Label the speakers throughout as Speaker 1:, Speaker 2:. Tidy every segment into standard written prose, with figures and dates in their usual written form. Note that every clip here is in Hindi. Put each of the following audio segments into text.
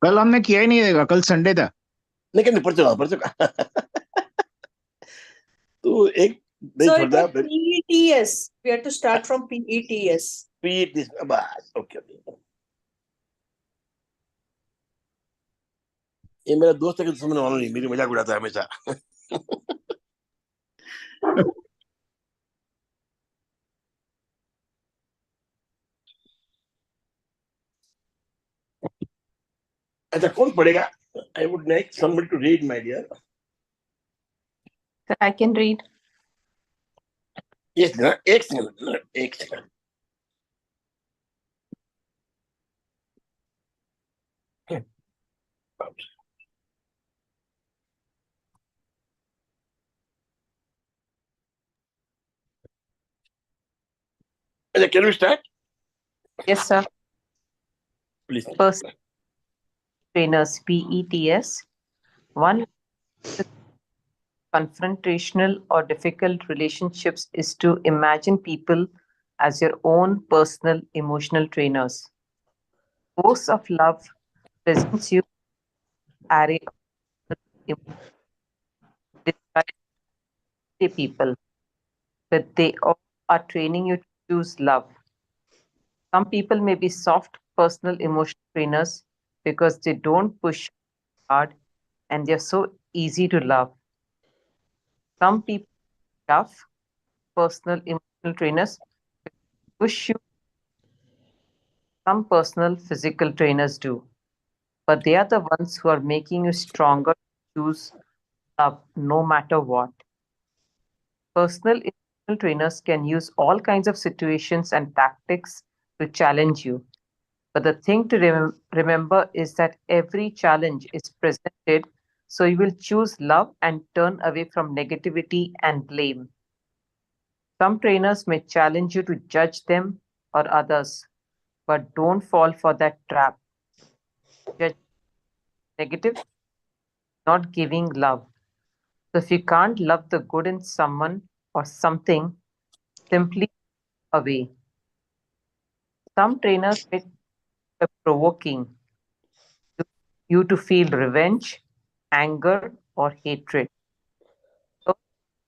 Speaker 1: कल हमने किया ही नहीं देगा, कल संडे था।
Speaker 2: नहीं पढ़ चुका तो एक नहीं
Speaker 3: So
Speaker 2: छोड़
Speaker 3: it
Speaker 2: दिया
Speaker 3: was PETS. We had to start from PETS.
Speaker 2: पीट बस ओके ओके। ये मेरा दोस्त है कि समझने वाला नहीं, मेरी मजाक उड़ाता है हमेशा अच्छा कौन पढ़ेगा? I would like somebody to read, my dear.
Speaker 4: So I can read.
Speaker 2: Yes, no, एक सेकंड। अच्छा, can we start?
Speaker 4: Yes, sir.
Speaker 2: Please.
Speaker 4: First, trainers, PETS. One, confrontational or difficult relationships is to imagine people as your own personal emotional trainers. Force of love presents you array of describe people, but they all are training you to choose love. Some people may be soft personal emotional trainers because they don't push hard and they're so easy to love. Some people are tough personal emotional trainers push you. Some personal physical trainers do, but they are the ones who are making you stronger to choose love no matter what. Personal emotional trainers can use all kinds of situations and tactics to challenge you. But the thing to remember is that every challenge is presented, so you will choose love and turn away from negativity and blame. Some trainers may challenge you to judge them or others, but don't fall for that trap. Judge negative, not giving love. So if you can't love the good in someone or something, simply away. Some trainers may be provoking you to feel revenge, anger, or hatred. So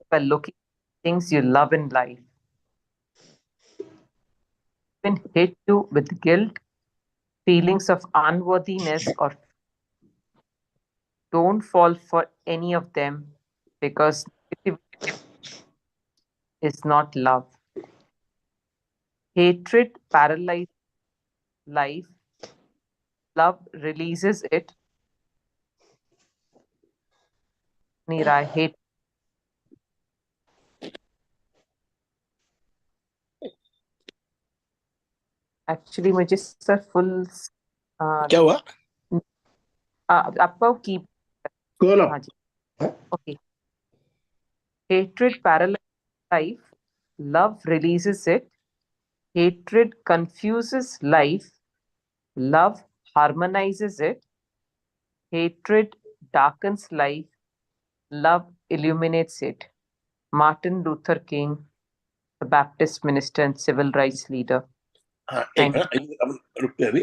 Speaker 4: by looking at things you love in life, even hit you with guilt, feelings of unworthiness, or don't fall for any of them because negativity is not love. Hatred paralyzes life, love releases it. Nira, hate. Actually मुझे सर फुल
Speaker 2: क्या हुआ?
Speaker 4: आपका की
Speaker 1: खोलो।
Speaker 4: हाँ जी okay hatred paralyzes life love releases it hatred confuses life love harmonizes it hatred darkens life love illuminates it Martin Luther King the Baptist minister and civil rights leader
Speaker 2: हाँ एक मिनट अब रुकते अभी।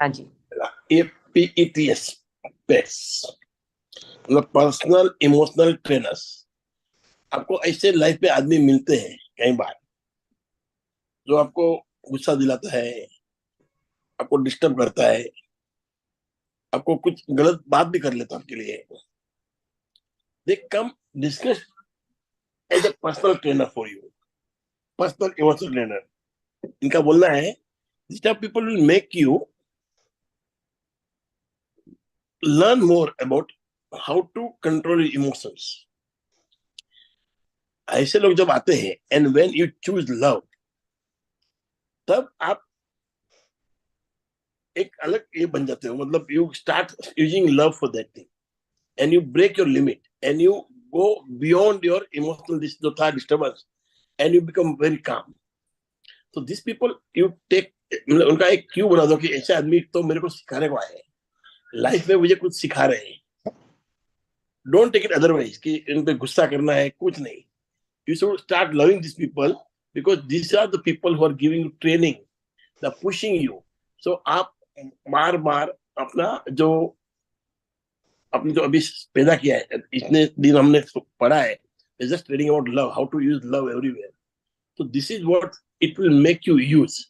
Speaker 4: हाँ जी
Speaker 2: ये PETS पेट्स मतलब पर्सनल इमोशनल ट्रेनर्स। आपको ऐसे लाइफ में आदमी मिलते हैं कई बार जो आपको गुस्सा दिलाता है, आपको डिस्टर्ब करता है, आपको कुछ गलत बात भी कर लेता है आपके लिए। They come discuss as a personal trainer for you, personal emotional trainer. इनका बोलना है this type people will make you learn more about how to control your emotions. ऐसे लोग जब आते हैं and when you choose love, तब आप एक अलग ये बन जाते हो, मतलब you start using love for that thing and you break your limit and you go beyond your emotional जो था disturbance and you become very calm. So these people you take उनका एक क्यू बना दो कि ऐसे आदमी तो मेरे को सिखाने को आए हैं, लाइफ में मुझे कुछ सिखा रहे हैं। डोंट टेक इट अदरवाइज कि इन पे गुस्सा करना है, कुछ नहीं। You should start loving these people because these are the people who are giving you training, they're pushing you. So आप बार बार अपना जो आपने जो अभी पैदा किया है, इतने दिन हमने पढ़ा है, just reading about love, how to use love everywhere, तो this is what it will make you use.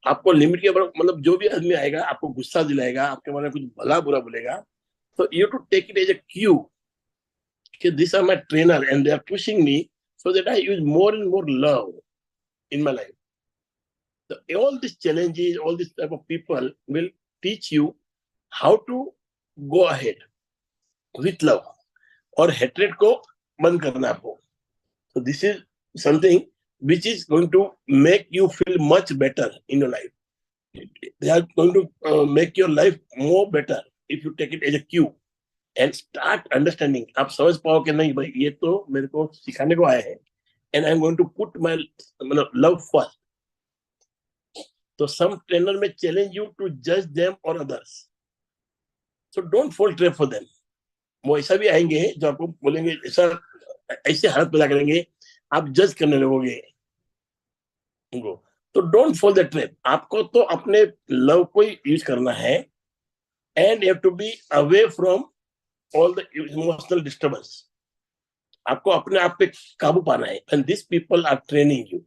Speaker 2: आपको लिमिट के ऊपर, मतलब जो भी आदमी आएगा आपको गुस्सा दिलाएगा, आपके बारे में कुछ भला बुरा बोलेगा, तो you to take it as a cue कि this are my trainer and they are pushing me so that I use more and more love in my life. So all these challenges, all this type of people will teach you how to go ahead with love और hatred को बंद करना आपको. So this is something which is going to make you feel much better in your life. They are going to make your life more better if you take it as a cue and start understanding. आप समझ पाओ कि नहीं भाई ये तो मेरे को सिखाने को आया है and I'm going to put my love first. So some trainer may challenge you to judge them or others. So don't fall trap for them. वो ऐसा भी आएंगे जो आपको बोलेंगे ऐसा, ऐसे हालत पैदा करेंगे आप जज करने लगोगे उनको। तो डोंट फॉल द ट्रैप। आपको तो अपने लव को ही यूज करना है and you have to be away from all the emotional disturbance. आपको अपने आप पे काबू पाना है and this people are training you.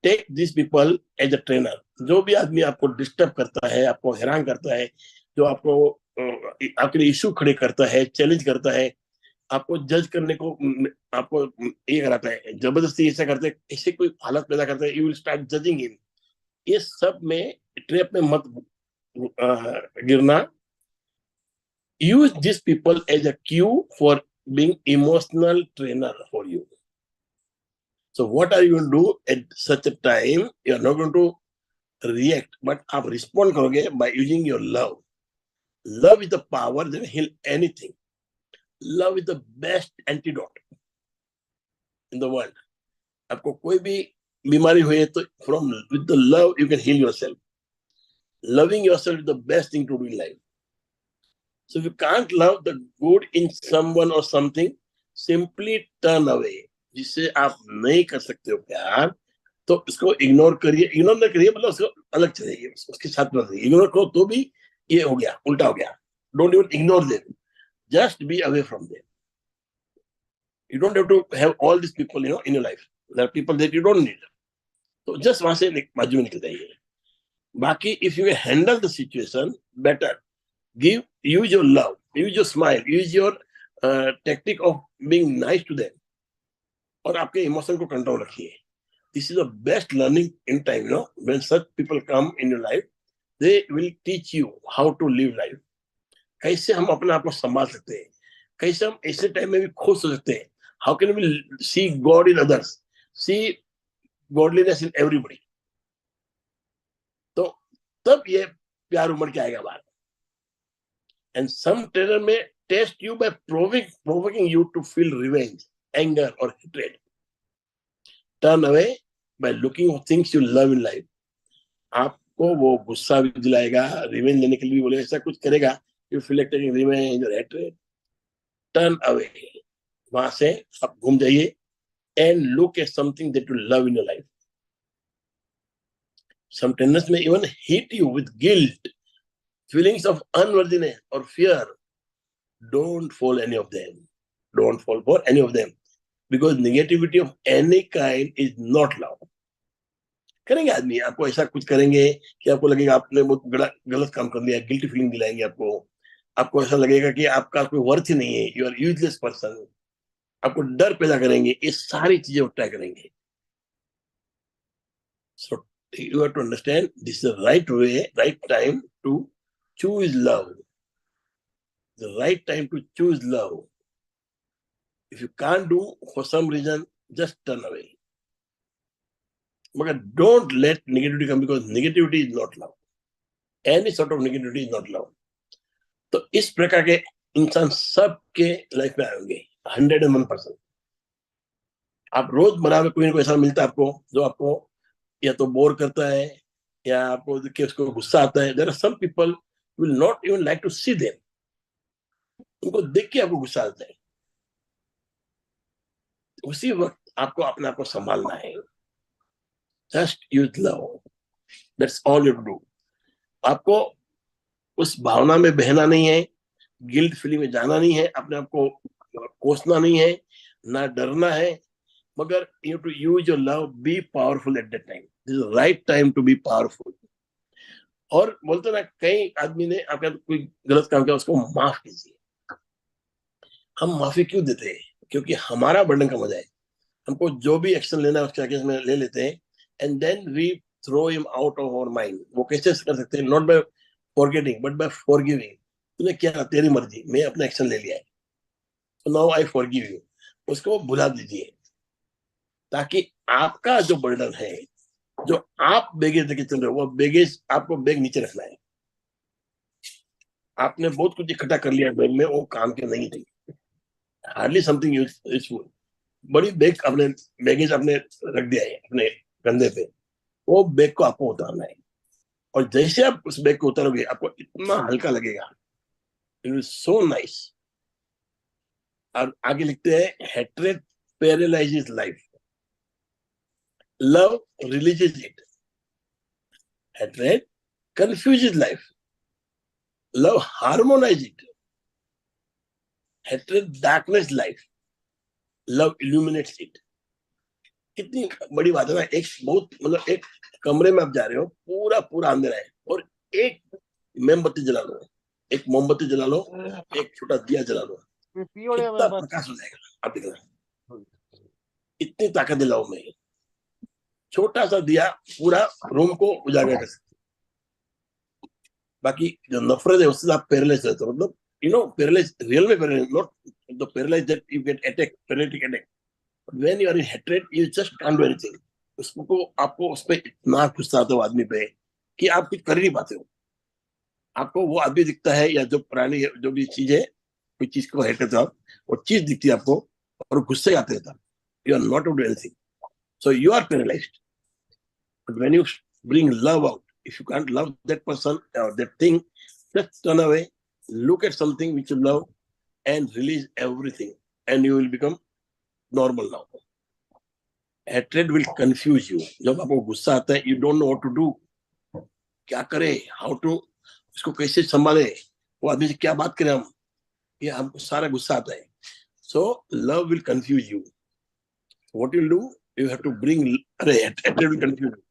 Speaker 2: Take this people as a trainer. जो भी आदमी आपको डिस्टर्ब करता है, आपको हैरान करता है, जो आपको आपके लिए इशू खड़े करता है, चैलेंज करता है, आपको जज करने को आपको ये कराता है, जबरदस्ती ऐसा करते हैं, ऐसे कोई हालत पैदा करता है, you will start judging him. ये सब में ट्रैप में मत गिरना। Use this people as a cue for being emotional trainer for you. So what are you going to do at such a time? You are not going to react, but आप respond करोगे by using your love. Love is the power that will heal anything. Love is the best antidote in the world. आपको कोई भी बीमारी हुई है तो from with the love you can heal yourself. Loving yourself is the best thing to do in life. So if you can't love the good in someone or something, simply turn away. जिससे आप नहीं कर सकते हो प्यार, तो इसको इग्नोर करिए। इग्नोर ना करिए, मतलब उसको अलग चले जाइए, उसके साथ मत रहिए। इग्नोर करो तो भी ये हो गया, उल्टा हो गया। Don't even ignore them, just be away from them. You don't have to have all this people in your life. There are people that you don't need, तो जस्ट वहां से बाजू में निकल जाइए। बाकी if you handle the situation better, use your love, use your smile, use your tactic of being nice to them, और आपके इमोशन को कंट्रोल रखिए। This is the best learning in time, when such people come in your life, they will teach you how to live life. कैसे हम अपने आप को संभाल सकते हैं, कैसे हम ऐसे टाइम में भी खुश हो सकते हैं। How can we see God in others, see godliness in everybody? तो तब ये प्यार उमड़ के आएगा बाहर। And some trainer may test you by provoking you to feel revenge, anger or hatred. Turn away by looking for things you love in life. आपको वो गुस्सा भी दिलाएगा, रिवेंज लेने के लिए भी बोलेगा, ऐसा कुछ करेगा, you feel like taking revenge or hatred. Turn away. वहां से आप घूम जाइए and look at something that you love in your life. Some trainers may even hit you with guilt, feelings of unworthiness or fear. Don't fall any of them. Don't fall for any of them, because negativity of any kind is not love. करेंगे आदमी, आपको ऐसा कुछ करेंगे कि आपको लगेगा आपने बहुत गलत काम कर लिया, गिल्टी फीलिंग दिलाएंगे आपको ऐसा लगेगा कि आपका कोई वर्थ ही नहीं है, यू आर यूजलेस पर्सन, आपको डर पैदा करेंगे, ये सारी चीजें ट्राई करेंगे। So you have to understand this is the right way, right time to choose love. The right time to choose love. If you can't do for some reason, just turn away. But don't let negativity come, because negativity is not love. Any sort of negativity is not love. तो इस प्रकार के इंसान सबके लाइफ में आएंगे 101%। आप रोज मरा में कोई ना कोई ऐसा मिलता है आपको जो आपको या तो बोर करता है या आपको देख के उसको गुस्सा आता है। There are some people will not even like to see them, उनको देख के आपको गुस्सा आता है। उसी वक्त आपको अपने आप को संभालना है। Just use love, that's all you do. आपको उस भावना में बहना नहीं है, गिल्ट फीलिंग में जाना नहीं है, अपने आप को कोसना नहीं है, ना डरना है, मगर you to use your love, be powerful at that time, this is right time to be powerful. और बोलते ना, कई आदमी ने आपका कोई गलत काम किया, उसको माफ कीजिए। हम माफी क्यों देते हैं? क्योंकि हमारा बर्डन कम हो जाए, हमको जो भी एक्शन लेना है उसके अगेंस्ट में ले लेते हैं, and then we throw him out of our mind. वो कैसे कर सकते हैं? Not by forgetting but by forgiving. तूने क्या, तेरी मर्जी, मैं अपना एक्शन ले लिया है, तो नाउ आई फॉरगिव यू। उसको भुला दीजिए, ताकि आपका जो बर्डन है, जो आप बैगेज लेके चल रहे हो, वो बैगेज, आपको बैग नीचे रखना है। आपने बहुत कुछ इकट्ठा कर लिया बैग में, वो काम के नहीं थी, हार्डली समथिंग यूजफुल। बड़ी बैग अपने बैगेज आपने रख दिया है अपने कंधे पे, वो बैग को आपको उतारना है। और जैसे आप उस बैग को उतारोगे, आपको इतना हल्का लगेगा, इट इज सो नाइस। और आगे लिखते हैं, hatred paralyses life, love releases it. Hatred confuses life, love harmonizes it. Hatred darkness life, love illuminates it. कितनी बड़ी बात है ना। एक बहुत, मतलब एक कमरे में आप जा रहे हो, पूरा पूरा अंधेरा है, और एक मोमबत्ती जला लो, एक मोमबत्ती जला लो, एक छोटा दिया जला लो, कितना प्रकाश हो जाएगा। आप देखना, इतनी ताकत दिलाओ में, छोटा सा दिया पूरा रूम को उजागर कर सकता। बाकी जो नफरत है उससे आप पैरालाइज रहते हो, मतलब पैरालाइज, रियल में paralyse, not the paralyse that you get attack, paralytic attack. When you are in hatred, you just can't do anything. उसको आपको उस पर इतना गुस्सा आता है आदमी पे कि आप कुछ कर ही नहीं पाते हो। आपको वो आदमी दिखता है, या जो प्राणी, जो भी चीज है, कोई चीज को हेट करते हो आप, वो चीज दिखती है आपको, और गुस्से आते रहता, you are not to do anything, so you are paralysed. But when you bring love out, if you can't love that person or that thing, just turn away, look at something which you love, and release everything, and you will become normal now. Hatred will confuse you. जब आपको गुस्सा आता है, you don't know what to do, क्या करें, how to, इसको कैसे संभाले, वो आदमी से क्या बात करें हम, ये हमको सारा गुस्सा आता है। So love will confuse you. What you'll do, you have to bring, hatred will confuse you.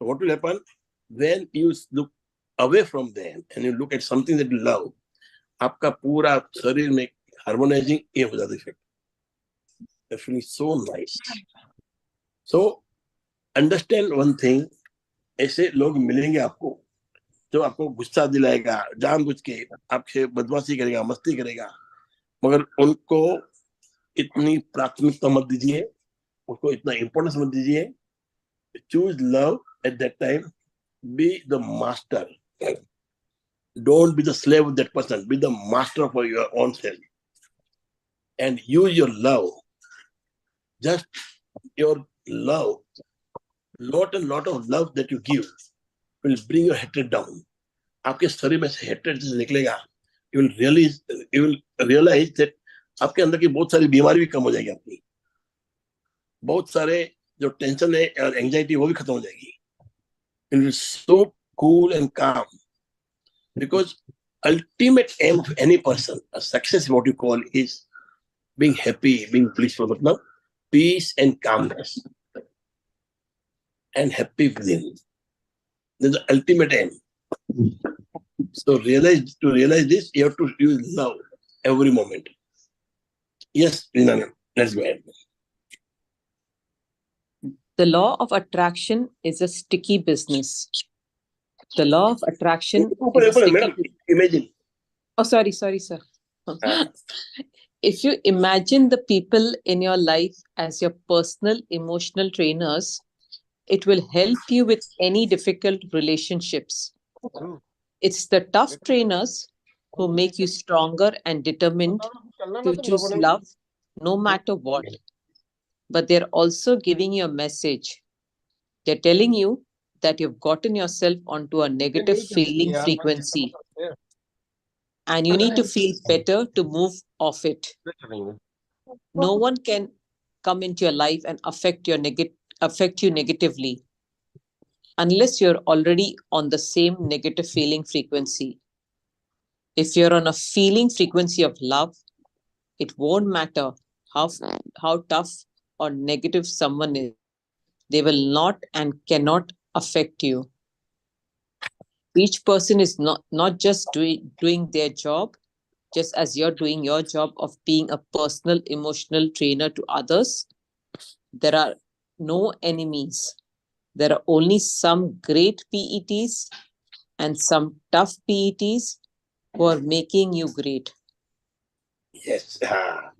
Speaker 2: So what will happen when you look away from them and you look at something that you love, आपका पूरा शरीर में हार्मोनाइजिंग ये हो जाता है effect, feeling so nice. So understand one thing, ऐसे लोग मिलेंगे आपको जो आपको गुस्सा दिलाएगा, जानबूझ के आपसे बदमाशी करेगा, मस्ती करेगा, मगर उनको इतनी प्राथमिकता मत दीजिए, उसको इतना इंपॉर्टेंस मत दीजिए। Choose love at that time, be the master, don't be the slave of that person, be the master for your own self, and use your love, just your love, lot and lot of love that you give will bring your hatred down. आपके शरीर में से hatred निकलेगा, you will realize that आपके अंदर की बहुत सारी बीमारी भी कम हो जाएगी, आपकी बहुत सारे जो टेंशन है और एंजाइटी वो भी खत्म हो जाएगी। It will be so cool and calm, because ultimate aim of any person, a success, what you call, is being happy, being blissful, मतलब peace and calmness and happy within. That's the ultimate aim. So to realize this, you have to use love every moment. Yes, Rinana, let's go ahead.
Speaker 4: The law of attraction is a sticky business. The law of attraction is a sticky...
Speaker 2: Imagine.
Speaker 4: Oh, sorry, sir. If you imagine the people in your life as your personal emotional trainers, it will help you with any difficult relationships. It's the tough trainers who make you stronger and determined to choose love no matter what. But they're also giving you a message. They're telling you that you've gotten yourself onto a negative feeling frequency, and you need to feel better to move off it. No one can come into your life and affect you negatively unless you're already on the same negative feeling frequency.
Speaker 5: If you're on a feeling frequency of love, it won't matter how tough or negative someone is. They will not and cannot affect you. Each person is not just doing their job, just as you're doing your job of being a personal emotional trainer to others. There are no enemies. There are only some great PETs and some tough PETs who are making you great.
Speaker 2: Yes, हाँ.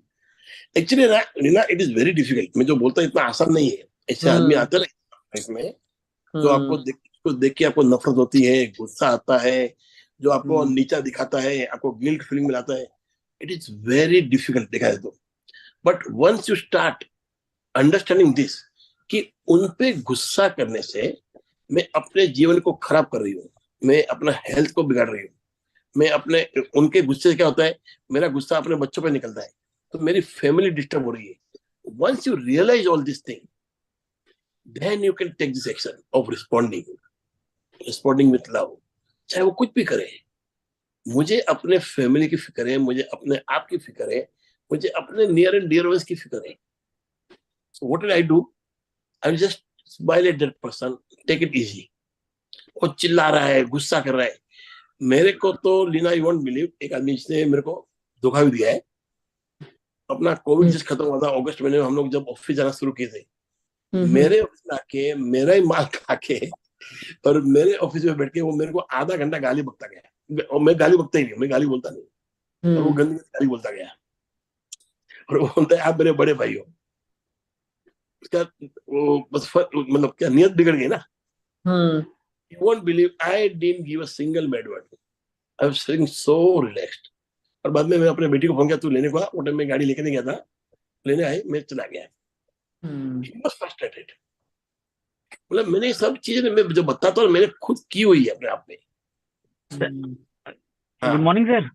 Speaker 2: Actually ना, Reena, it is very difficult. मैं जो बोलता हूँ इतना आसान नहीं है. ऐसे आदमी आते हैं लाइफ में, जो आपको देख के आपको नफरत होती है, गुस्सा आता है, जो आपको नीचा दिखाता है, आपको गिल्ट फीलिंग मिलाता है. It is very difficult देखा जाए तो. But once you start understanding this, कि उन पे गुस्सा करने से मैं अपने जीवन को खराब कर रही हूँ, मैं अपना हेल्थ को बिगाड़ रही हूँ, मैं अपने उनके गुस्से से क्या होता है, मेरा गुस्सा अपने बच्चों पे निकलता है, तो मेरी फैमिली डिस्टर्ब हो रही है. Once you realize all this thing, then you can take this action of responding with love. चाहे वो कुछ भी करे, मुझे अपने फैमिली की फिक्र है, मुझे अपने आप की फिक्र है, मुझे अपने नियर एंड डियर वंस की फिक्र है. So what did I do? I will just smile at that person, take it easy. वो चिल्ला रहा है, गुस्सा कर रहा है. मेरे को तो लीना, यू वोंट बिलीव, एक आदमी जिसने मेरे को धोखा भी दिया है. अपना कोविड जिस खत्म हुआ था अगस्त महीने में, हम लोग जब ऑफिस जाना शुरू किए थे, मेरे ऑफिस में आके मेरा ही माल खा के और मेरे ऑफिस में बैठ के वो मेरे को आधा घंटा गाली बकता गया. और मैं गाली बकता ही नहीं, मैं गाली बोलता नहीं, और वो गंदी गाली बोलता गया. और वो बोलता है आप मेरे बड़े भाई हो. उसका वो बस मतलब क्या नियत बिगड़ गई ना. You won't believe, I didn't give a single bad word. I was feeling so relaxed. और बाद में मैं अपने बेटी को फोन किया, तू लेने को आ. वो टाइम में गाड़ी लेके नहीं गया था, लेने आई, मैं चला गया. He was frustrated. मतलब मैंने सब चीजें मैं जो बताता हूँ मैंने खुद की हुई है अपने आप में.
Speaker 6: Good morning sir.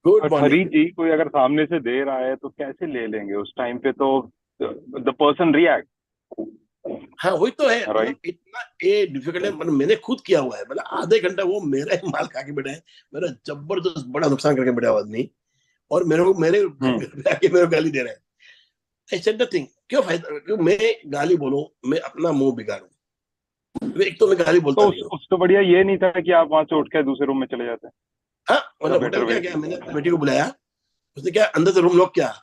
Speaker 2: गुड
Speaker 6: हरी
Speaker 2: मॉर्निंग.
Speaker 6: जी, कोई अगर सामने से दे रहा है तो कैसे ले लेंगे उस टाइम पे? तो द पर्सन रिएक्ट.
Speaker 2: हाँ वही तो है.
Speaker 6: Right.
Speaker 2: मतलब इतना ये डिफिकल्ट है. मतलब मैंने खुद किया हुआ है. मतलब आधे घंटा वो मेरा ही माल खा के बैठा है, मेरा जबरदस्त बड़ा नुकसान करके बैठा हुआ आदमी, और मेरे घर पे आके मेरे को गाली दे रहा है. I said nothing. क्यों फायदा, क्यों मैं गाली बोलूं, मैं अपना मुंह बिगाड़ूं. एक तो मैं गाली बोलता नहीं हूं.
Speaker 6: उसको बढ़िया ये नहीं था कि आप वहां से उठ के दूसरे रूम में चले जाते.
Speaker 2: हाँ मतलब क्या क्या मैंने बेटी को बुलाया, उसने क्या अंदर से रूम लॉक किया.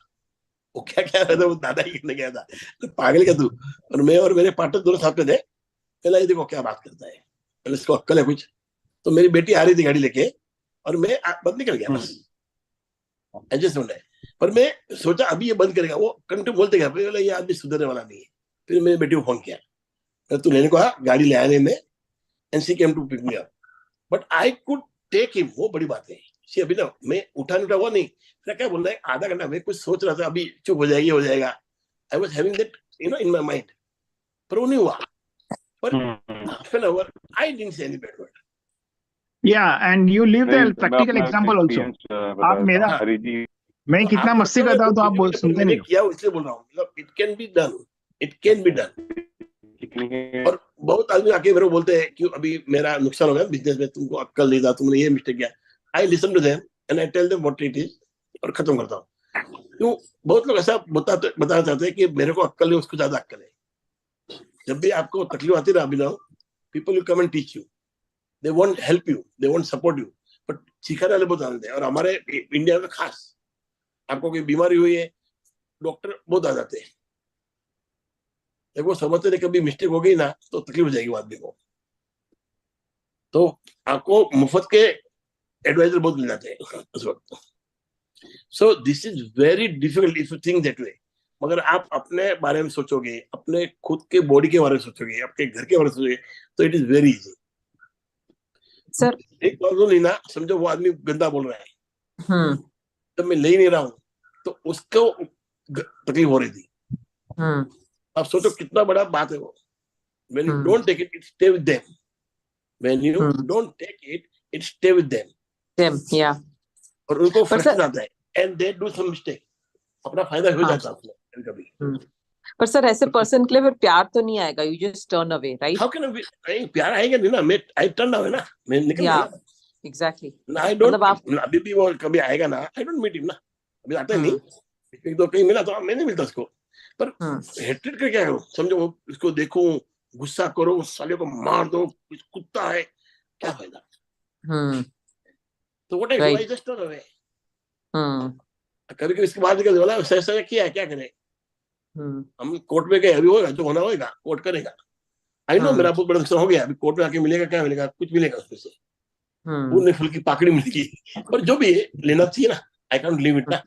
Speaker 2: वो क्या क्या रहा था, वो दादा ही करने गया था. तो पागल क्या तू. और मैं और मेरे पार्टनर दोनों साथ में थे. पहला ये देखो क्या बात करता है, पहले इसको अक्ल है कुछ. तो मेरी बेटी आ रही थी गाड़ी लेके, और मैं बंद निकल गया बस, एडजस्टमेंट है. पर मैं सोचा अभी ये बंद करेगा, वो कंटिन्यू बोलते गया, बोला ये आदमी सुधरने वाला नहीं है. फिर मेरी बेटी को फोन किया, तू लेने को आ, गाड़ी ले आने में, and she came to pick me up. But I could take him. वो बड़ी बात है. अभी ना मैं उठा हुआ नहीं. फिर क्या बोल रहा है, आधा घंटा मैं कुछ सोच रहा था, अभी चुप हो जाएगी, हो जाएगा. I was having that in my mind. पर वो नहीं हुआ. पर half an hour I didn't say any bad word.
Speaker 1: Yeah, and you live the practical example also. आप मेरा,
Speaker 6: हरी जी,
Speaker 1: मैं कितना मस्ती करता हूँ तो आप बोल सुनते नहीं हो.
Speaker 2: किया इसलिए बोल रहा हूँ. मतलब it can be done. It can be done. और बहुत आदमी आके मेरे को बोलते हैं कि अभी मेरा नुकसान हो गया बिजनेस में, तुमको अक्ल नहीं था, तुमने ये मिस्टेक किया. I listen to them and I tell them what it is, और खत्म करता हूँ. क्यों बहुत लोग ऐसा बताना चाहते हैं कि मेरे को अक्ल नहीं, उसको ज्यादा अक्ल है. जब भी आपको तकलीफ आती है ना, अभी people will come and teach you. They won't help you, they won't support you, but सिखाने वाले बहुत आते हैं. और हमारे इंडिया में खास, आपको कोई बीमारी हुई है, डॉक्टर बहुत आ जाते हैं. जब वो समझते हैं कभी मिस्टेक हो गई ना, तो तकलीफ हो जाएगी आदमी को. तो आपको मुफ्त के एडवाइजर बहुत मिल जाते हैं उस वक्त. So this is very difficult if you think that way. मगर आप अपने बारे में सोचोगे, अपने खुद के बॉडी के बारे में सोचोगे, अपने घर के बारे में सोचोगे, तो it is very easy.
Speaker 5: Sir
Speaker 2: एक प्रॉब्लम नहीं ना, समझो वो आदमी गंदा बोल रहा है, तो मैं ले ही नहीं रहा हूँ, तो उसको तकलीफ हो रही थी. आप सोचो कितना बड़ा बात है वो. When you don't take it, it stay with them. When you don't take it, it stay with them.
Speaker 5: yeah.
Speaker 2: और उनको फ्रस्ट्रेशन आता है, and they do some mistake. अपना फायदा हो जाता है उसमें कभी.
Speaker 5: पर सर ऐसे पर्सन के लिए फिर प्यार तो नहीं आएगा. You just turn away, right?
Speaker 2: How can I be? प्यार आएगा नहीं ना. मैं I turn away ना, मैं निकल गया.
Speaker 5: एग्जैक्टली।
Speaker 2: आई डोंट,
Speaker 5: मतलब आप
Speaker 2: अभी भी वो कभी आएगा ना, आई डोंट मीट हिम ना, अभी आता ही नहीं, एक दो कहीं मिला तो मैं नहीं मिलता उसको, पर हेट्रेड कर क्या करूं, समझो, उसको देखूं, गुस्सा करो, उस साले को मार दो, कुत्ता है, क्या फायदा? तो what I do, I just turn away. कभी कभी इसके बाद निकल बोला सही किया है, क्या करें, हम कोर्ट में गए, अभी होगा जो होना होगा, कोर्ट करेगा। आई नो मेरा बहुत बड़ा नुकसान हो गया, अभी कोर्ट में आके मिलेगा, क्या मिलेगा, कुछ मिलेगा उसमें से, फूल फूल की पाकड़ी मिलेगी, पर जो भी है लेना चाहिए ना, आई कैन लीव इट ना,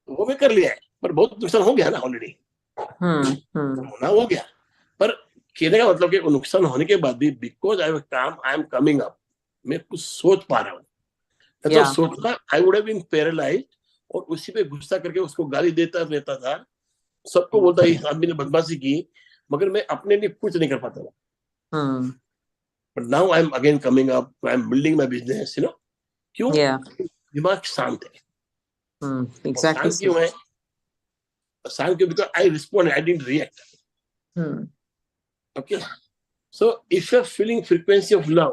Speaker 2: वो भी कर लिया है, पर बहुत नुकसान हो गया ना ऑलरेडी, होना हो गया। पर कहने का मतलब कि नुकसान होने के बाद भी बिकॉज आई काम, आई एम कमिंग अप, मैं कुछ सोच पा रहा हूँ, तो सोचना I would have been paralysed, और उसी पे गुस्सा करके उसको गाली देता रहता था, सबको बोलता इस आदमी ने बदमाशी की, मगर मैं अपने लिए कुछ नहीं कर पाता था। But now I am again coming up, I am building my business, you know, क्यों? दिमाग शांत है।
Speaker 5: एग्जैक्टली।
Speaker 2: शांत क्यों है? शांत क्यों? Because I respond, I didn't react. Okay, so if you're feeling frequency of love,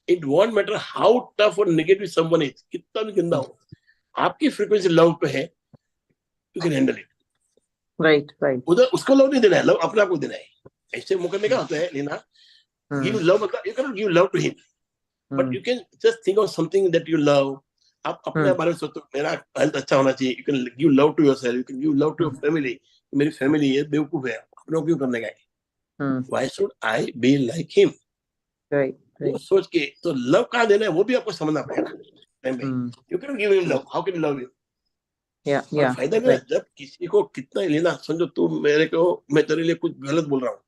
Speaker 2: it won't matter how tough or negative someone is, कितना भी गंदा हो, आपकी फ्रीक्वेंसी लव पे है, you can handle it.
Speaker 5: Right right.
Speaker 2: उधर उसको लव नहीं देना है, लव अपने आप को देना है। ऐसे मुकदमे क्या होता है लेना, give love मतलब you cannot give love to him, but you can just think of something that you love. आप अपने बारे में सोचो, मेरा हेल्थ अच्छा होना चाहिए, you can give love to yourself, you can give love to your family. मेरी फैमिली है, बेवकूफ है, अपनों क्यों करने का है? Why should I be like him?
Speaker 5: Right.
Speaker 2: वो सोच के तो लव कहाँ देना है वो भी आपको समझना पड़ेगा ना। You cannot give him love. How can you love him? और फायदा नहीं है जब किसी को कितना ही लेना, समझो तू मेरे को, मैं तेरे लिए कुछ गलत बोल रहा हूँ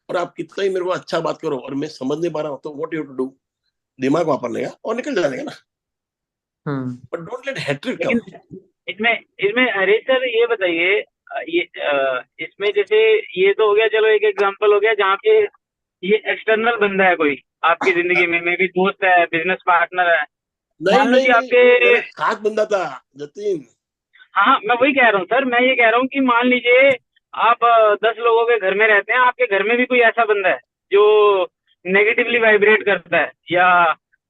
Speaker 2: और आप कितना ही मेरे को अच्छा बात करो और मैं समझ नहीं पा रहा हूँ, तो what you have to do, दिमाग वापरने का और निकल जाने का ना। But don't let hatred come.
Speaker 7: इसमें अरे सर ये बताइए, ये इसमें जैसे ये तो हो गया, चलो एक एग्जांपल हो गया जहाँ पे ये एक्सटर्नल बंदा है कोई आपकी जिंदगी में, मे भी दोस्त है, बिजनेस पार्टनर है,
Speaker 2: नहीं, आपके खास बंदा था जतीन।
Speaker 7: हाँ मैं वही कह रहा हूँ सर, मैं ये कह रहा हूँ कि मान लीजिए आप 10 लोगों के घर में रहते हैं, आपके घर में भी कोई ऐसा बंदा है जो नेगेटिवली वाइब्रेट करता है, या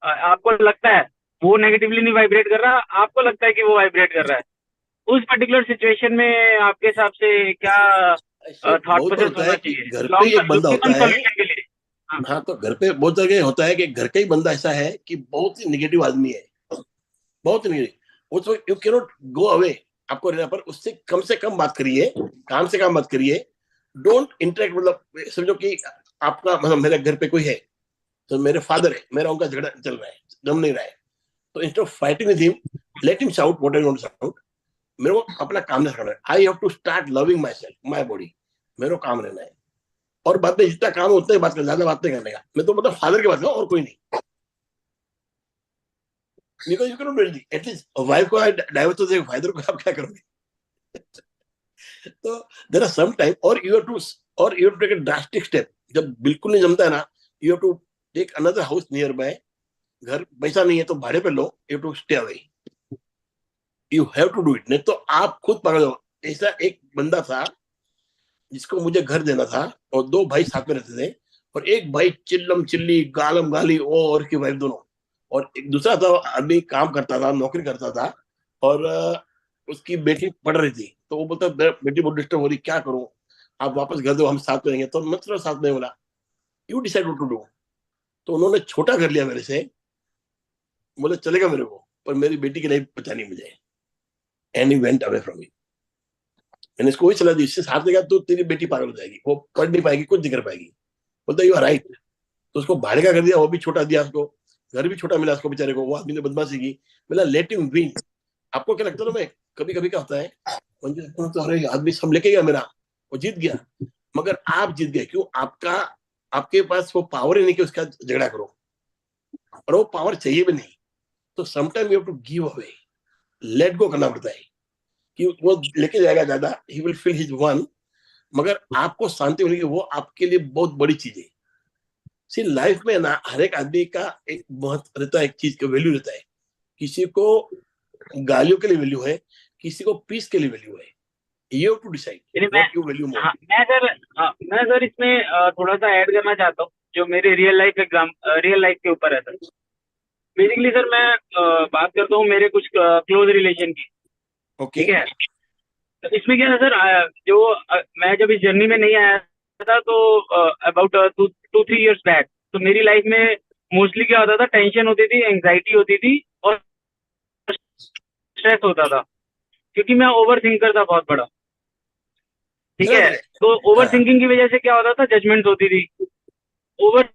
Speaker 7: आपको लगता है वो नेगेटिवली नहीं वाइब्रेट कर रहा, आपको लगता है कि वो वाइब्रेट कर रहा है, उस पर्टिकुलर सिचुएशन में आपके हिसाब से क्या थॉट प्रोसेस होना चाहिए?
Speaker 2: घर पे एक बंदा होता है, हाँ तो घर पे बहुत जगह होता है कि घर का ही बंदा ऐसा है कि बहुत ही निगेटिव आदमी है, बहुत निगेटिव, उसको you can not go away, आपको रहना पर उससे कम बात करिए, काम से काम बात करिए, डोंट इंटरेक्ट। मतलब समझो कि आपका मतलब मेरे घर पे कोई है तो मेरे फादर है, मेरा उनका झगड़ा चल रहा है, जम नहीं रहा है, तो instead of fighting with him, let him shout what I want to shout, मेरे को अपना काम नहीं करना है, I have to start loving my self, my body, मेरे को काम रहना है, और बाद में जितना काम है उतना ही बात करना, ज्यादा बात नहीं करने का, मैं तो मतलब फादर की बात करूँ और कोई नहीं, because you can not at least wife को डाइवर्स तो देगा, फादर को आप क्या करोगे? तो देयर आर सम टाइम, और you have to take a drastic step, जब बिल्कुल नहीं जमता है ना, you have to take another house nearby, घर पैसा नहीं है तो भाड़े पे लो, you have to stay away, you have to do it, नहीं तो आप खुद पागल हो। ऐसा एक बंदा था जिसको मुझे घर देना था और 2 भाई साथ में रहते थे, और एक भाई चिल्लम चिल्ली गालम गाली और उसकी वाइफ दोनों, और एक दूसरा था आदमी काम करता था, नौकरी करता था, और उसकी बेटी पढ़ रही थी, तो वो बोलता बेटी बहुत डिस्टर्ब हो रही, क्या करूं, आप वापस घर दो, हम साथ में रहेंगे, तो मतलब साथ में बोला you decide what to do, तो उन्होंने छोटा कर लिया मेरे से, बोले चलेगा मेरे को, पर मेरी बेटी की लाइफ बचानी मुझे, and he went away from मी। मैंने इसको वही सलाह दी, इससे साथ लेगा तो तेरी बेटी पागल हो जाएगी, वो पढ़ नहीं पाएगी, कुछ नहीं कर पाएगी, बोलता यू आर राइट, तो उसको भाड़े का कर दिया, वो भी छोटा दिया उसको, घर भी छोटा मिला उसको बेचारे को, वो आदमी ने बदमाशी की, बोला लेट हिम विन। आपको क्या लगता है ना, कभी कभी क्या होता है, तो अरे आदमी सब लेके गया मेरा, वो जीत गया, मगर आप जीत गए क्यों? आपके पास वो पावर ही नहीं कि उसका झगड़ा करो, और वो पावर चाहिए भी नहीं, तो sometime you have to give away, let go करना पड़ता है, कि वो लेके जाएगा ज्यादा, he will feel he's won, मगर आपको शांति मिलेगी, वो आपके लिए बहुत बड़ी चीज है। सी लाइफ में ना हर एक आदमी का एक महत्व रहता है, एक चीज का वैल्यू रहता है, किसी को गालियों के लिए वैल्यू है, किसी को पीस के लिए वैल्यू है, you have to decide what you value more.
Speaker 7: मैं सर इसमें थोड़ा सा ऐड करना चाहता हूँ, जो मेरे रियल लाइफ के ऊपर है सर। बेसिकली सर मैं बात करता हूँ मेरे कुछ क्लोज रिलेशन की,
Speaker 2: ओके
Speaker 7: ठीक है। तो इसमें क्या है सर, मैं जब इस जर्नी में नहीं आया था तो अबाउट 2-3 years बैक, तो मेरी लाइफ में मोस्टली क्या होता था, टेंशन होती थी, एंग्जाइटी होती थी और स्ट्रेस होता था, क्योंकि मैं ओवर थिंकर था बहुत बड़ा, ठीक
Speaker 2: समझ
Speaker 7: है।
Speaker 2: गए?
Speaker 7: तो ओवर
Speaker 2: हाँ
Speaker 7: थिंकिंग की वजह से क्या होता था, जजमेंट होती थी, ओवर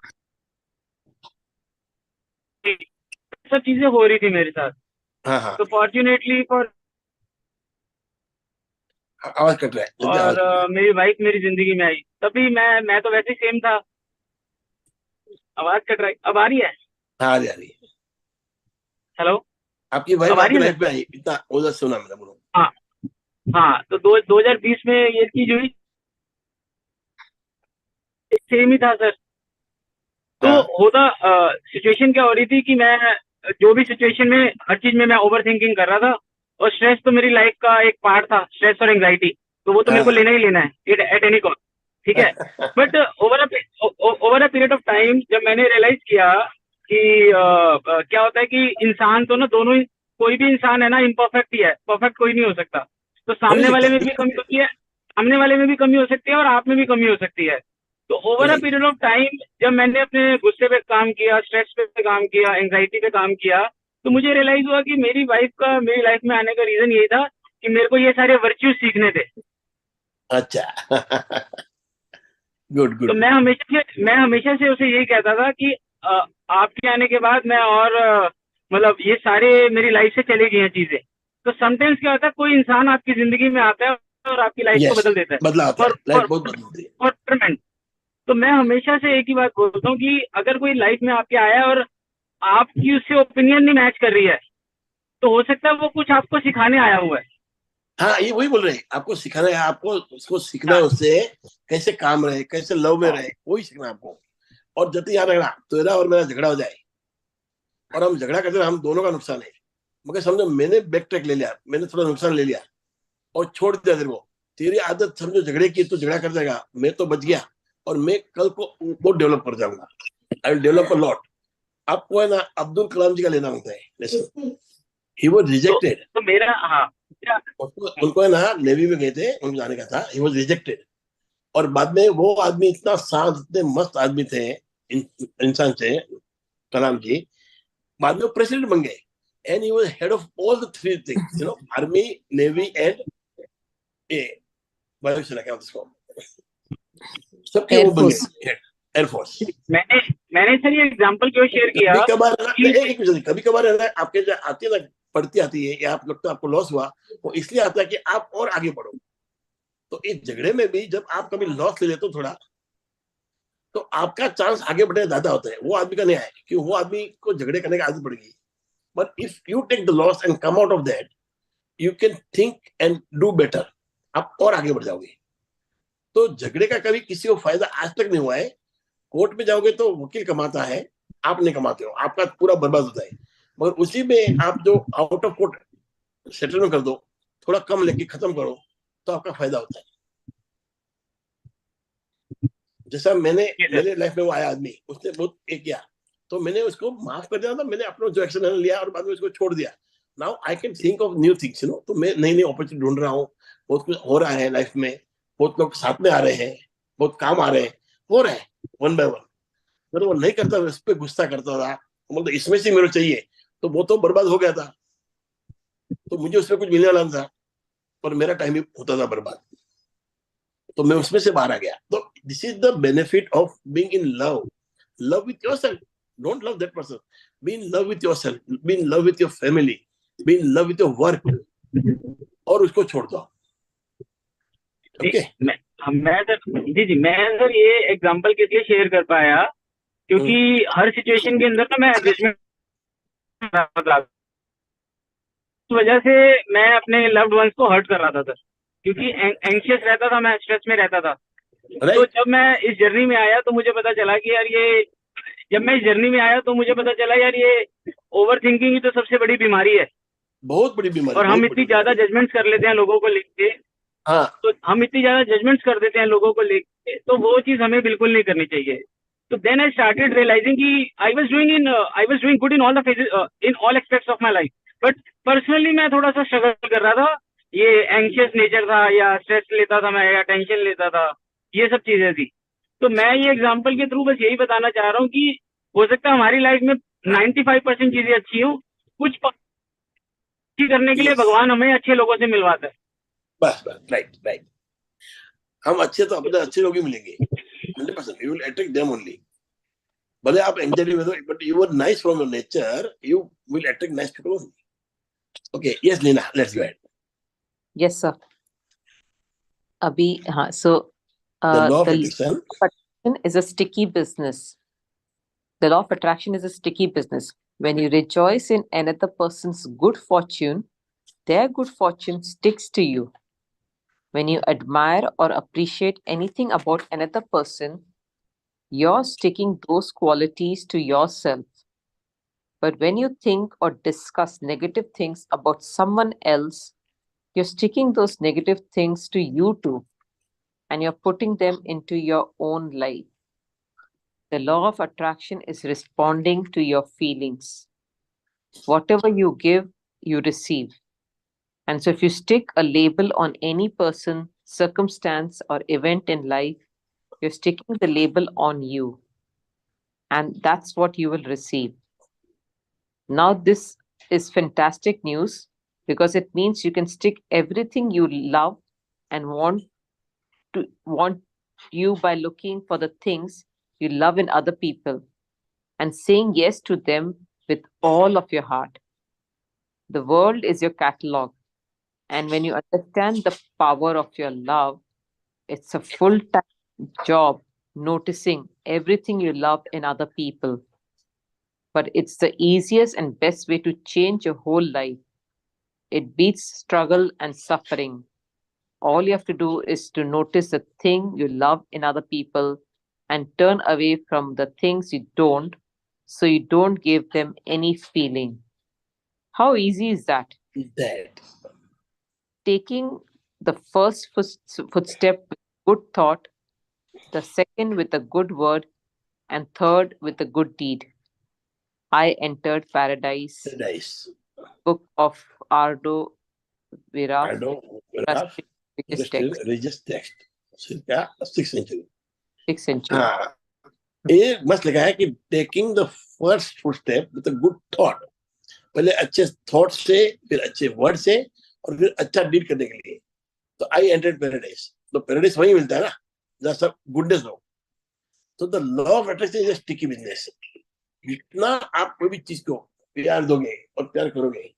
Speaker 7: सब चीजें हो रही थी मेरे साथ।
Speaker 2: हाँ हाँ,
Speaker 7: तो फॉर्चुनेटली फॉर
Speaker 2: आवाज कट रहा है, जल्दी आवाज
Speaker 7: और
Speaker 2: कट रहा है।
Speaker 7: मेरी वाइफ मेरी जिंदगी में आई, तभी मैं तो वैसे ही सेम था। आवाज कट रही, अब आ रही है?
Speaker 2: हाँ आ रही है।
Speaker 7: हेलो,
Speaker 2: आपकी वाइफ
Speaker 7: अब आ रही
Speaker 2: आपकी
Speaker 7: है
Speaker 2: लाइफ
Speaker 7: सर?
Speaker 2: में आई, इतना उधर सुना मैंने, बोलो।
Speaker 7: हाँ हाँ, तो 2020 में ये चीज हुई, सेम ही था सर। तो
Speaker 2: हाँ
Speaker 7: होता सिचुएशन क्या हो रही थी कि मैं जो भी सिचुएशन में, हर चीज में मैं ओवर थिंकिंग कर रहा था, और स्ट्रेस तो मेरी लाइफ का एक पार्ट था, स्ट्रेस और एंग्जाइटी, तो वो तो मेरे को
Speaker 2: हाँ
Speaker 7: लेना ही लेना है एट एनी कॉस्ट, ठीक है। But over a period of time जब मैंने रियलाइज किया कि क्या होता है कि इंसान तो ना दोनों ही, कोई भी इंसान है ना इम्परफेक्ट ही है, परफेक्ट कोई नहीं हो सकता। तो
Speaker 2: हो नहीं
Speaker 7: सामने वाले
Speaker 2: सकता,
Speaker 7: में भी कमी होती है, सामने वाले में भी कमी हो सकती है और आप में भी कमी हो सकती है। तो over a
Speaker 2: right.
Speaker 7: Period of time जब मैंने अपने गुस्से पे काम किया, स्ट्रेस पे काम किया, एंग्जाइटी पे काम किया, तो मुझे रियलाइज हुआ कि मेरी वाइफ का मेरी लाइफ में आने का रीजन यही था कि मेरे को ये सारे वर्च्यूज सीखने थे।
Speaker 2: अच्छा गुड
Speaker 7: तो
Speaker 2: गुड।
Speaker 7: मैं हमेशा से उसे यही कहता था कि आपके आने के बाद मैं और मतलब ये सारे मेरी लाइफ से चली गई हैं चीजें। तो समटाइम्स क्या होता है, कोई इंसान आपकी जिंदगी में आता है और आपकी लाइफ को
Speaker 2: यस,
Speaker 7: बदल देता है
Speaker 2: बदला होता है,
Speaker 7: फॉर
Speaker 2: लाइफ
Speaker 7: फॉर
Speaker 2: बहुत बदलती है।
Speaker 7: For permanent. तो मैं हमेशा से एक ही बात बोलता हूँ कि अगर कोई लाइफ में आपके आया है और आपकी उससे ओपिनियन नहीं मैच कर रही है, तो हो सकता है वो कुछ आपको सिखाने आया हुआ है।
Speaker 2: हाँ ये वही बोल रहे हैं, आपको सिखाना है, आपको उसको सीखना है
Speaker 7: हाँ
Speaker 2: उससे, कैसे काम रहे, कैसे लव में रहे, वही सीखना है आपको। और जब याद रखना, तेरा और मेरा झगड़ा हो जाए और हम झगड़ा करते हैं, हम दोनों का नुकसान है। मगर समझो मैंने बैक ट्रैक ले लिया, मैंने थोड़ा नुकसान ले लिया और छोड़ दिया तेरे को, तेरी आदत समझो झगड़े की, तो झगड़ा कर जाएगा, मैं तो बच गया और मैं कल को बहुत डेवलप कर जाऊंगा। I will develop a lot. आपको है ना अब्दुल कलाम जी का लेना होता है। ही वाज
Speaker 7: तो
Speaker 2: रिजेक्टेड।
Speaker 7: तो मेरा हाँ
Speaker 2: उनको है ना नेवी में गए थे, उनको जाने का था, ही वाज रिजेक्टेड। और बाद में वो आदमी इतना शांत, इतने मस्त आदमी थे, इंसान थे कलाम जी, बाद में वो प्रेसिडेंट बन गए। And he was head of all the three things, army, navy and a वायुसेना, क्या उसको, सबके वो बन
Speaker 5: एयरफोर्स।
Speaker 2: गए हेड, एयरफोर्स।
Speaker 7: मैंने मैंने सर ये एग्जांपल क्यों शेयर किया
Speaker 2: कभी कभार
Speaker 7: कि
Speaker 2: एक मिनट, कभी कभार है ना आपके जो आती है ना, पढ़ती आती है, या आप लगता है आपको लॉस हुआ, वो इसलिए आता है कि आप और आगे बढ़ो। तो इस झगड़े में भी जब आप कभी लॉस ले लेते हो थोड़ा, तो आपका चांस आगे बढ़ने ज्यादा होता है, वो आदमी का नहीं आया, क्योंकि वो आदमी को झगड़े करने की आदत पड़ गई। But if you take the loss and come out of that, you can think and do better, आप और आगे बढ़ जाओगे। तो झगड़े का कभी किसी को फायदा आज तक नहीं हुआ है। कोर्ट में जाओगे तो वकील कमाता है, आप नहीं कमाते हो, आपका पूरा बर्बाद होता है। मगर उसी में आप जो आउट ऑफ कोर्ट सेटलमेंट कर दो, थोड़ा कम लेके खत्म करो, तो आपका फायदा होता है। जैसा मेरे लाइफ में वो आया आदमी, उसने बहुत एक किया, तो मैंने उसको माफ कर दिया था, मैंने अपना जो एक्शन लिया और बाद में उसको छोड़ दिया। Now I can think of new things, तो मैं नई नई अपॉर्चुनिटी ढूंढ रहा हूँ, बहुत कुछ हो रहा है लाइफ में, बहुत लोग साथ में आ रहे हैं, बहुत काम आ रहे हैं, हो रहे हैं वन बाय वन। मैं वो नहीं करता, उस पर गुस्सा करता था, मतलब इसमें से मेरे चाहिए, तो वो तो बर्बाद हो गया था, तो मुझे उसमें कुछ मिलने वाला नहीं था, और मेरा टाइम भी होता था बर्बाद, तो मैं उसमें से बाहर आ गया। तो this is the benefit of being in love, love with yourself, don't love that person, be in love with yourself, be in love with your family, be in love with your work, और उसको छोड़ दो। ओके
Speaker 7: मैं सर जी मैं सर ये एग्जांपल किस लिए शेयर कर पाया, क्योंकि हर सिचुएशन के अंदर ना मैं एडजस्टमेंट इस वजह से मैं अपने लव्ड वंस को हर्ट कर रहा था सर, क्योंकि एंग्शियस रहता था, मैं स्ट्रेस में रहता था। तो
Speaker 2: राइट,
Speaker 7: जब मैं इस जर्नी में आया तो मुझे पता चला कि यार ये जब मैं इस जर्नी में आया तो मुझे पता चला यार ये ओवर थिंकिंग ही तो सबसे बड़ी बीमारी है।
Speaker 2: बहुत बड़ी बीमारी,
Speaker 7: और हम
Speaker 2: बहुत
Speaker 7: इतनी
Speaker 2: बड़ी
Speaker 7: ज्यादा
Speaker 2: बीमारी।
Speaker 7: जजमेंट्स कर लेते हैं लोगों को लेके,
Speaker 2: हाँ
Speaker 7: तो हम इतनी ज्यादा जजमेंट्स कर देते हैं लोगों को लेके, तो वो चीज हमें बिल्कुल नहीं करनी चाहिए। So then I started realizing कि I was doing good in all the phases, in all aspects of my life. But personally मैं थोड़ा सा struggle कर रहा था. ये anxious nature था या stress लेता था मैं या tension लेता था. ये सब चीजें थी. तो मैं ये एग्जाम्पल के थ्रू बस यही बताना चाह रहा हूँ कि हो सकता है हमारी लाइफ में 95% चीजें अच्छी हो, कुछ अच्छी करने के लिए भगवान हमें अच्छे लोगों से मिलवाता है.
Speaker 2: बस राइट. हम अच्छे तो अपने अच्छे लोग ही मिलेंगे. 100%. You will attract them only. भले आप एंजाइटी में हो, but you are nice from your nature, you will attract nice people only. Okay, yes, Lina, let's go ahead.
Speaker 4: Yes, sir. Abhi, so
Speaker 2: the law of
Speaker 4: the
Speaker 2: attraction
Speaker 4: law of attraction is a sticky business. The law of attraction is a sticky business. When you rejoice in another person's good fortune, their good fortune sticks to you. When you admire or appreciate anything about another person, you're sticking those qualities to yourself. But when you think or discuss negative things about someone else, you're sticking those negative things to you too, and you're putting them into your own life. The law of attraction is responding to your feelings. Whatever you give, you receive. And so if you stick a label on any person, circumstance, or event in life, you're sticking the label on you. And that's what you will receive. Now, this is fantastic news because it means you can stick everything you love and want you by looking for the things you love in other people and saying yes to them with all of your heart. The world is your catalog. And when you understand the power of your love, it's a full-time job noticing everything you love in other people. But it's the easiest and best way to change your whole life. It beats struggle and suffering. All you have to do is to notice the thing you love in other people and turn away from the things you don't, so you don't give them any feeling. How easy is that?
Speaker 2: that
Speaker 4: Taking the first footstep with good thought, the second with a good word, and third with a good deed. I entered paradise.
Speaker 2: nice.
Speaker 4: Book of Ardo Viraf.
Speaker 2: I don't religious text. circa 6th century.
Speaker 4: 6th century.
Speaker 2: हाँ, ये मस्त लगा है कि taking the first footstep with a good thought. पहले अच्छे थॉट से, फिर अच्छे वर्ड से, और फिर अच्छा डील करने के लिए. तो आई एंटर्ड पैराडाइज. तो पैराडाइज वही मिलता है ना जहाँ सब गुडनेस हो. तो the law of attraction is a sticky business. जितना आप कोई भी चीज को प्यार दोगे और प्यार करोगे,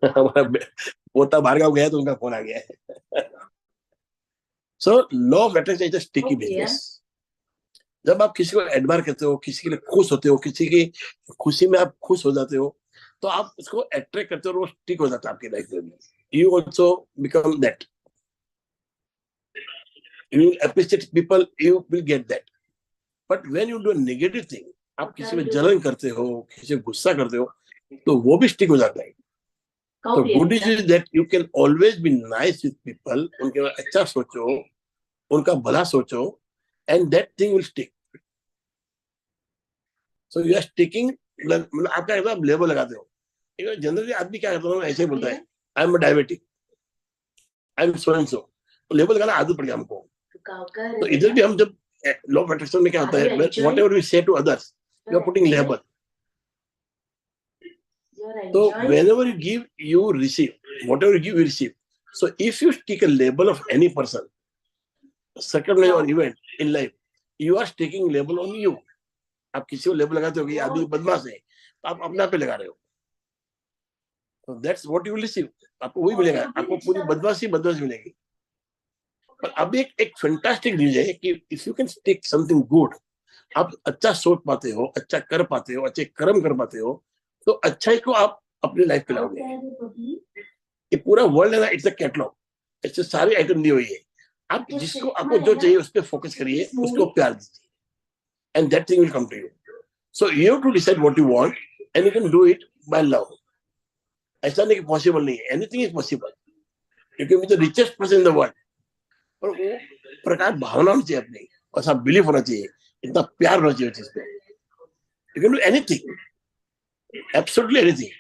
Speaker 2: हमारा पोता भार्गव गया तो उनका फोन आ गया है. So law of attraction is a sticky business. जब आप किसी को एडमायर करते हो, किसी के लिए खुश होते हो, किसी की खुशी में आप खुश हो जाते हो, तो आप उसको अट्रैक्ट करते हो और वो स्टिक हो जाता है आपकी लाइफ में. You also become that. You will appreciate people, you will get that. But when you do negative thing, आप किसी में जलन करते हो, किसी में गुस्सा करते हो, तो वो भी स्टिक हो जाता है. तो good is that you can always be nice with people. उनके बारे में अच्छा सोचो, उनका भला सोचो, and that thing will stick. So you are sticking. मतलब आप क्या करते हो, आप लेबल लगाते हो. जनरली आदमी क्या करता है, ऐसे ही बोलता है, I am diabetic, I am so and so. तो लेबल लगाना आदत पड़ गया हमको. तो इधर भी हम जब लॉ ऑफ अट्रैक्शन में क्या होता है, whatever we say to others, you are putting label. So whenever you give, you receive. Whatever you give, you receive. So if you stick a label of any person, circumstance or event in life, you are sticking label on you. आप किसी को लेबल लगाते हो कि आदमी बदमाश है, तो आप अपना पे लगा रहे हो. So that's what you will receive. आपको वही मिलेगा, आपको पूरी बदमाशी मिलेगी. पर अब एक फैंटास्टिक न्यूज है कि if you can stick something good, आप अच्छा सोच पाते हो, अच्छा कर पाते हो, अच्छे कर्म कर पाते हो, तो अच्छाई को आप अपनी लाइफ पे लाओगे. ये पूरा वर्ल्ड है ना, इट्स अ कैटलॉग. इससे सारी आइटम दी हुई है. आप जिसको आपको जो चाहिए उस पर फोकस करिए, उसको प्यार दीजिए, and that thing will come to you. So you have to decide what you want, and you can do it by love. ऐसा नहीं कि पॉसिबल नहीं है. Anything is possible. You can be the richest person in the world, पर वो प्रकार भावना होनी चाहिए अपनी, और सब बिलीफ होना चाहिए, इतना प्यार होना चाहिए चीज पे। You can do anything, absolutely anything.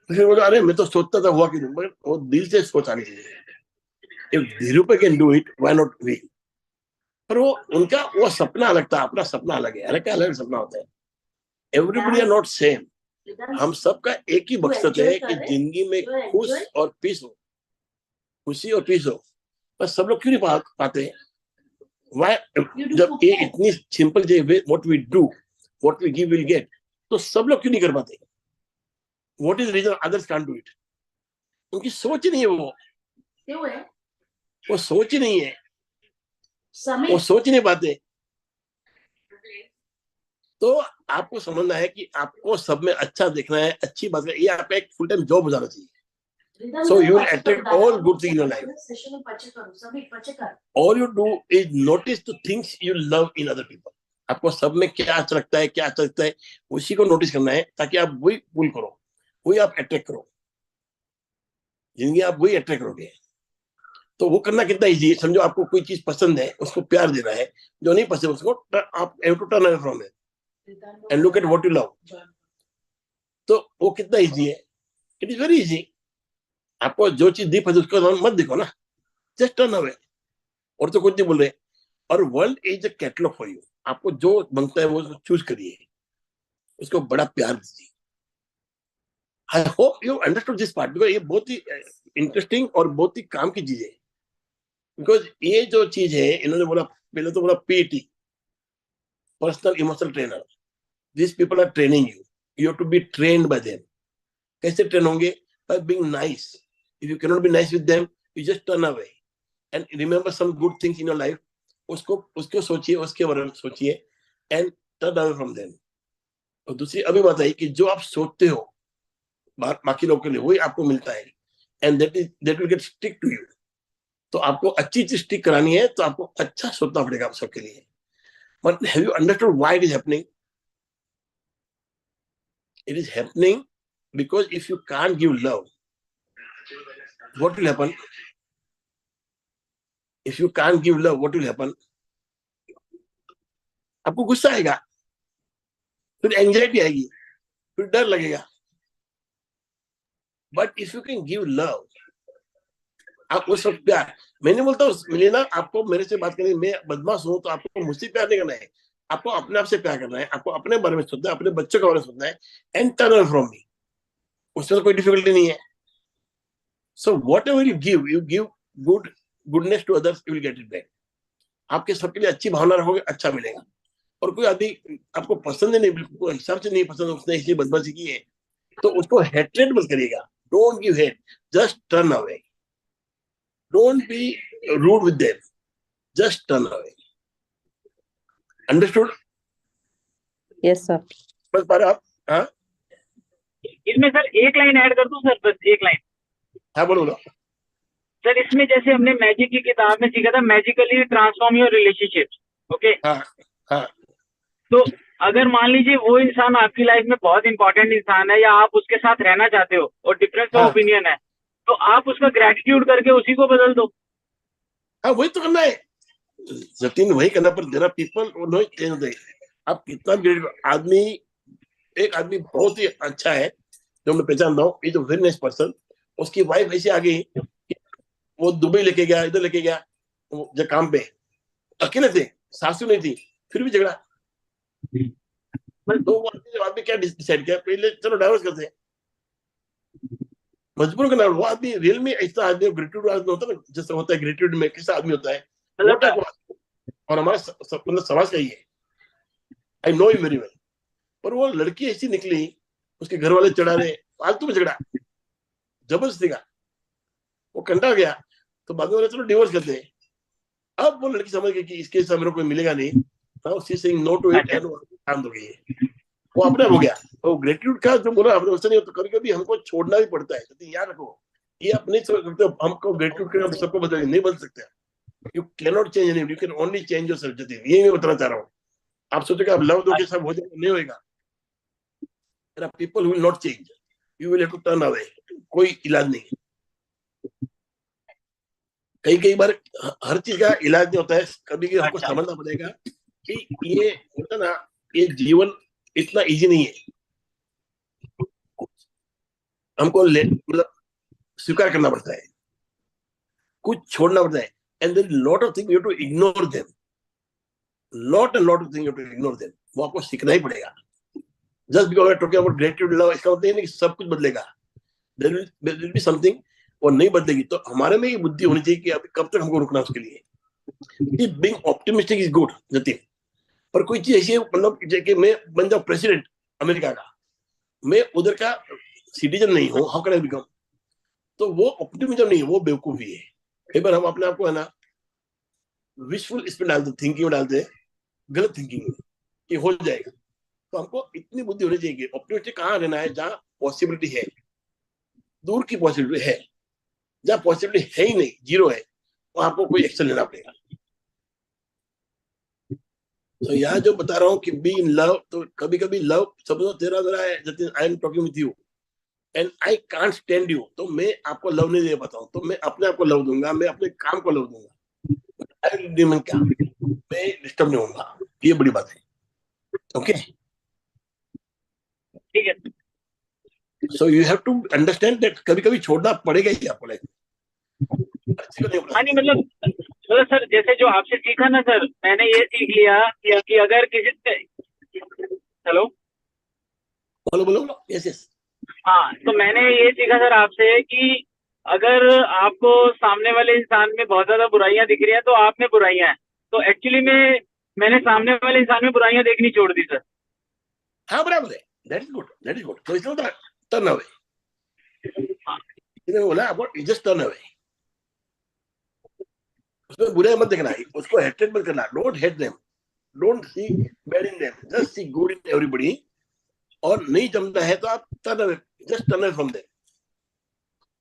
Speaker 2: फिर बोला अरे मैं तो सोचता था हुआ कि नहीं, मगर वो दिल से सोच आनी चाहिए। If Dhirupa can do it, why not we? पर वो उनका वो सपना अलग था, अपना सपना अलग है, अलग अलग सपना होता है। Everybody are not same. हम सबका एक ही मकसद है कि जिंदगी में खुश और पीस हो, खुशी और पीस हो। पर सब लोग क्यों नहीं पाते? Why? जब ये इतनी सिंपल चीज, what we do, what we give will get, तो सब लोग क्यों नहीं कर पाते? What is reason others can't do it? उनकी सोच ही नहीं है, वो सोच ही नहीं है, वो सोच ही नहीं पाते। तो आपको समझना है कि आपको सब में अच्छा देखना है, अच्छी बात है, ये आपका एक फुल टाइम जॉब हो जाना चाहिए। So you will attract all good things in your life. All you do is notice the things you love in other people. आपको सब में क्या अच्छा लगता है, क्या अच्छा लगता है, उसी को नोटिस करना है, ताकि आप वही पुल करो, वही आप अट्रैक्ट करो। जिंदगी आप वही अट्रैक्ट करोगे। तो वो करना कितना इजी है। समझो आपको कोई चीज पसंद है, उसको प्यार देना है, जो नहीं पसंद उसको आप have to turn away from it and look at what you love. तो वो कितना इजी है, इट इज वेरी इजी। आपको जो चीज दी पसंद उसको मत देखो ना, जस्ट टर्न अवे। और तो कुछ नहीं बोल रहे। और world is a catalogue for you. आपको जो बनता है वो चूज करिए, उसको बड़ा प्यार दीजिए। I hope you understood this part, because ये बहुत ही इंटरेस्टिंग और बहुत ही काम की चीज है। बिकॉज ये जो चीज है, इन्होंने बोला, पहले तो बोला PT, personal emotional trainer. This people are training you, you have to be trained by them. कैसे ट्रेन होंगे? By being nice. If you can not be nice with them, you just turn away and remember some good things in your life. उसको सोचिए, उसके बारे में सोचिए and turn away from them. और दूसरी अभी बात आई कि जो आप सोचते हो बाकी लोगों के लिए, वही आपको मिलता है, and that will get stick to you. तो आपको अच्छी चीज स्टिक करानी है, तो आपको अच्छा सोचना पड़ेगा आप सबके लिए। But have you understood why it is happening? It is happening because if you can't give love, what will happen? If you can't give love, what will happen? आपको गुस्सा आएगा, फिर एंजाइटी आएगी, फिर डर लगेगा। But if you can give love, आप उस वक्त प्यार, मैं नहीं बोलता मिलेना आपको मेरे से बात करनी, मैं बदमाश हूं तो आपको मुझसे प्यार नहीं करना है, आपको अपने आप से प्यार करना है, आपको अपने बारे में सोचना है, अपने बच्चों के बारे में सोचना है, and turn away from me. उसमें तो कोई डिफिकल्टी नहीं है। So whatever you give goodness to others, you will get it back. आपके सबके लिए अच्छी भावना रखोगे, अच्छा मिलेगा। और कोई आदमी आपको पसंद नहीं, बिल्कुल हिसाब से नहीं पसंद, उसने इसी बदमाशी की है, तो उसको हेट्रेड मत करिएगा। Don't give hate, just turn away. Don't be rude with them, just turn away. Understood?
Speaker 5: Yes sir.
Speaker 2: बस पर आप, हाँ
Speaker 7: इसमें सर एक लाइन ऐड कर दूं सर, बस एक लाइन।
Speaker 2: हाँ बोलो
Speaker 7: सर इसमें जैसे हमने मैजिक की किताब में सीखा था, magically transform your relationships, okay.
Speaker 2: हाँ हाँ।
Speaker 7: तो अगर मान लीजिए वो इंसान आपकी लाइफ में बहुत इंपॉर्टेंट इंसान है, या आप उसके साथ रहना चाहते हो और डिफरेंस ऑफ ओपिनियन है, तो आप उसका ग्रेटिट्यूड करके उसी को बदल दो।
Speaker 2: हाँ वही तो करना है जतीन, वही करना। पर there are people no change होते। आप कितना भी आदमी, एक आदमी बहुत ही अच्छा है जो मैं पहचानता हूँ, is a very nice person. उसकी वाइफ ऐसी आ गई, वो दुबई लेके गया, इधर लेके गया, जब काम पे अकेले थे, सासू नहीं थी, फिर भी झगड़ा। तो वो आदमी क्या डिसाइड किया, पहले चलो डाइवोर्स करते हैं, मजबूर करना। वो आदमी रियल में ऐसा आदमी, ग्रेटिट्यूड आदमी होता है ना, जैसे होता है ग्रेटिट्यूड में कैसा आदमी होता है वो टाइप। और हमारा मतलब समाज का ही है, I know you very well. पर वो लड़की ऐसी निकली, उसके घर वाले चढ़ा रहे, फालतू में झगड़ा, जबरदस्ती का, वो कंटा गया। तो बाद में चलो डिवोर्स करते हैं। अब वो लड़की समझ गई कि इसके साथ मेरे को मिलेगा नहीं, now she saying no to it, and काम हो गई है, वो अपने हो गया। तो ग्रेटिट्यूड का जो बोला आपने वैसा नहीं होता, कभी कभी हमको छोड़ना भी पड़ता है। तो याद रखो, ये अपने हमको ग्रेटिट्यूड के सबको बदल नहीं बदल सकते। You can not change anyone, you can only change yourself. Jatin, ये मैं बताना चाह रहा हूँ। आप सोचोगे आप लव दोगे सब हो जाएगा, नहीं होएगा। There are people who will not change. You will have to turn away. कोई इलाज नहीं। कई बार हर चीज का इलाज नहीं होता है, कभी कभी हमको समझना पड़ेगा कि ये होता ना, ये जीवन इतना इजी नहीं है, हमको मतलब स्वीकार करना पड़ता है, कुछ छोड़ना पड़ता है, and there lot of thing you have to ignore them, lot of thing you have to ignore them, वो आपको सीखना ही पड़ेगा। Just because I talking about gratitude love, इसका मतलब नहीं कि सब कुछ बदलेगा, देयर विल बी समथिंग वो नहीं बदलेगी। तो हमारे में ये बुद्धि होनी चाहिए कि अभी कब तक हमको रुकना उसके लिए। Being optimistic is good Jatin, पर कोई चीज ऐसी मतलब कि मैं बन जाऊं प्रेसिडेंट अमेरिका का, मैं उधर का सिटीजन नहीं हूं, हाउ कैन आई बिकम? तो वो ऑप्टिमिज्म नहीं है, वो बेवकूफी है। कई बार हम अपने आप को है ना विशफुल इसमें डालते, थिंकिंग में डालते, गलत थिंकिंग में कि हो जाएगा। तो हमको इतनी बुद्धि होनी चाहिए कि ऑप्टिमिस्टिक कहाँ रहना है, जहाँ पॉसिबिलिटी है, दूर की पॉसिबिलिटी है, जहाँ पॉसिबिलिटी है ही नहीं, जीरो है, वहां आपको कोई एक्शन लेना पड़ेगा। तो यहाँ जो बता रहा हूँ कि बी इन लव, तो कभी कभी लव समझो तेरा जरा है, Jatin I am talking with you and I can't stand you, तो मैं आपको लव नहीं दे पाता हूँ, तो मैं अपने आप को लव दूंगा, मैं अपने काम को लव दूंगा, क्या मैं डिस्टर्ब नहीं होऊंगा, ये बड़ी बात है। ओके,
Speaker 7: ठीक है।
Speaker 2: So you have to understand that कभी कभी छोड़ना पड़ेगा ही आपको लाइफ।
Speaker 7: हाँ नहीं मतलब सर जैसे जो आपसे सीखा ना सर, मैंने ये सीख लिया कि अगर किसी से, हेलो
Speaker 2: बोलो बोलो, यस यस।
Speaker 7: हाँ, तो मैंने ये सीखा सर आपसे कि अगर आपको सामने वाले इंसान में बहुत ज्यादा बुराइयां दिख रही हैं तो आप में बुराइयां हैं, तो एक्चुअली में मैंने सामने वाले इंसान में बुराइयां देखनी छोड़ दी सर।
Speaker 2: हाँ बराबर है, that is good, that is good. तो इसमें टर्न अवे, इसने बोला अबाउट जस्ट टर्न अवे, उसमें बुरे मत देखना, उसको हेटेड मत करना, don't hate them, don't see bad in them, just see good in everybody. और नहीं जमता है तो आप turn away, just turn away from them,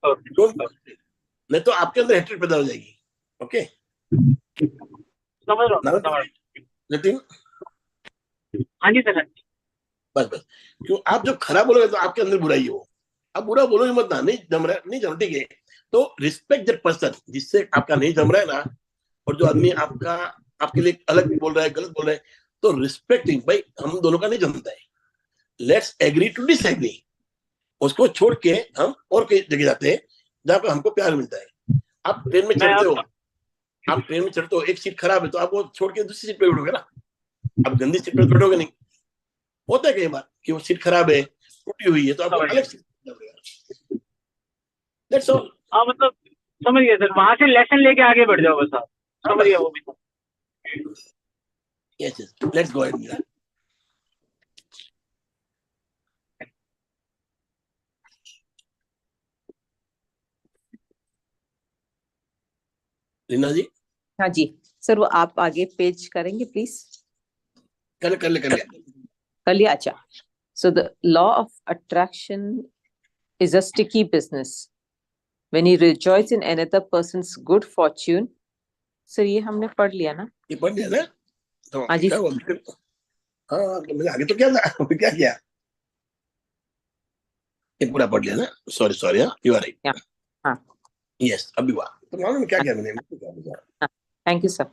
Speaker 2: don't, नहीं तो आपके अंदर हेट्रेड पैदा हो जाएगी। ओके,
Speaker 7: समझ रहा हूँ
Speaker 2: नितिन?
Speaker 7: हाँ जी सर।
Speaker 2: बस बस, क्यों आप जब खराब बोलोगे तो आपके अंदर बुराई हो, आप बुरा बोलोगे मत ना, नहीं जम रहा है, नहीं जम, ठीक है, तो रिस्पेक्ट दैट पर्सन जिससे आपका नहीं जम रहा है ना, और जो आदमी आपका आपके लिए अलग बोल रहा है, गलत बोल रहा है, तो रिस्पेक्टिंग, भाई हम दोनों का नहीं जमता है, लेट्स एग्री टू डिसएग्री, उसको छोड़ के हम और कई जगह जाते हैं जहाँ पे हमको प्यार मिलता है। आप ट्रेन में चढ़ते हो, आप ट्रेन में चढ़ते हो, एक सीट खराब है तो आप वो छोड़ के दूसरी सीट पे बैठोगे ना, आप गंदी सीट पे बैठोगे नहीं। होता है कई बार कि वो सीट खराब है, टूटी हुई है, तो आपको अलग सीट दैट्स ऑल।
Speaker 7: हाँ मतलब समझ गया सर, वहां से लेसन लेके आगे बढ़ जाओ बस आप, समझ गया वो भी।
Speaker 2: Yes yes, let's go ahead Meera. Reena ji?
Speaker 5: हाँ जी सर, वो आप आगे पेज करेंगे प्लीज।
Speaker 2: कर लिया।
Speaker 5: अच्छा, so the law of attraction is a sticky business. When you rejoice in another person's good fortune, sir ये हमने पढ़ लिया ना?
Speaker 2: ये पढ़ लिया ना? तो
Speaker 5: हाँ जी।
Speaker 2: क्या हुआ? हाँ, तो मैंने आगे तो क्या था, क्या किया? ये पूरा पढ़ लिया ना? Sorry, you are right.
Speaker 5: हाँ
Speaker 2: यस, अभी हुआ तो मालूम क्या किया मैंने?
Speaker 5: Thank you sir.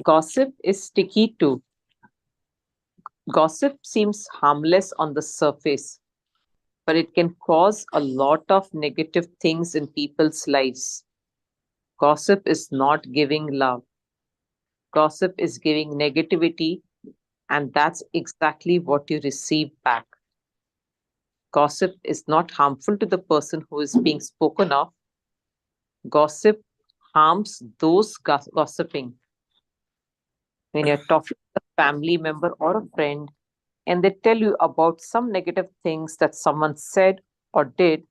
Speaker 5: Gossip is sticky too. Gossip seems harmless on the surface, but it can cause a lot of negative things in people's lives. Gossip is not giving love. Gossip is giving negativity, and that's exactly what you receive back. Gossip is not harmful to the person who is being spoken of. Gossip harms those gossiping. When you're talking to a family member or a friend and they tell you about some negative things that someone said or did,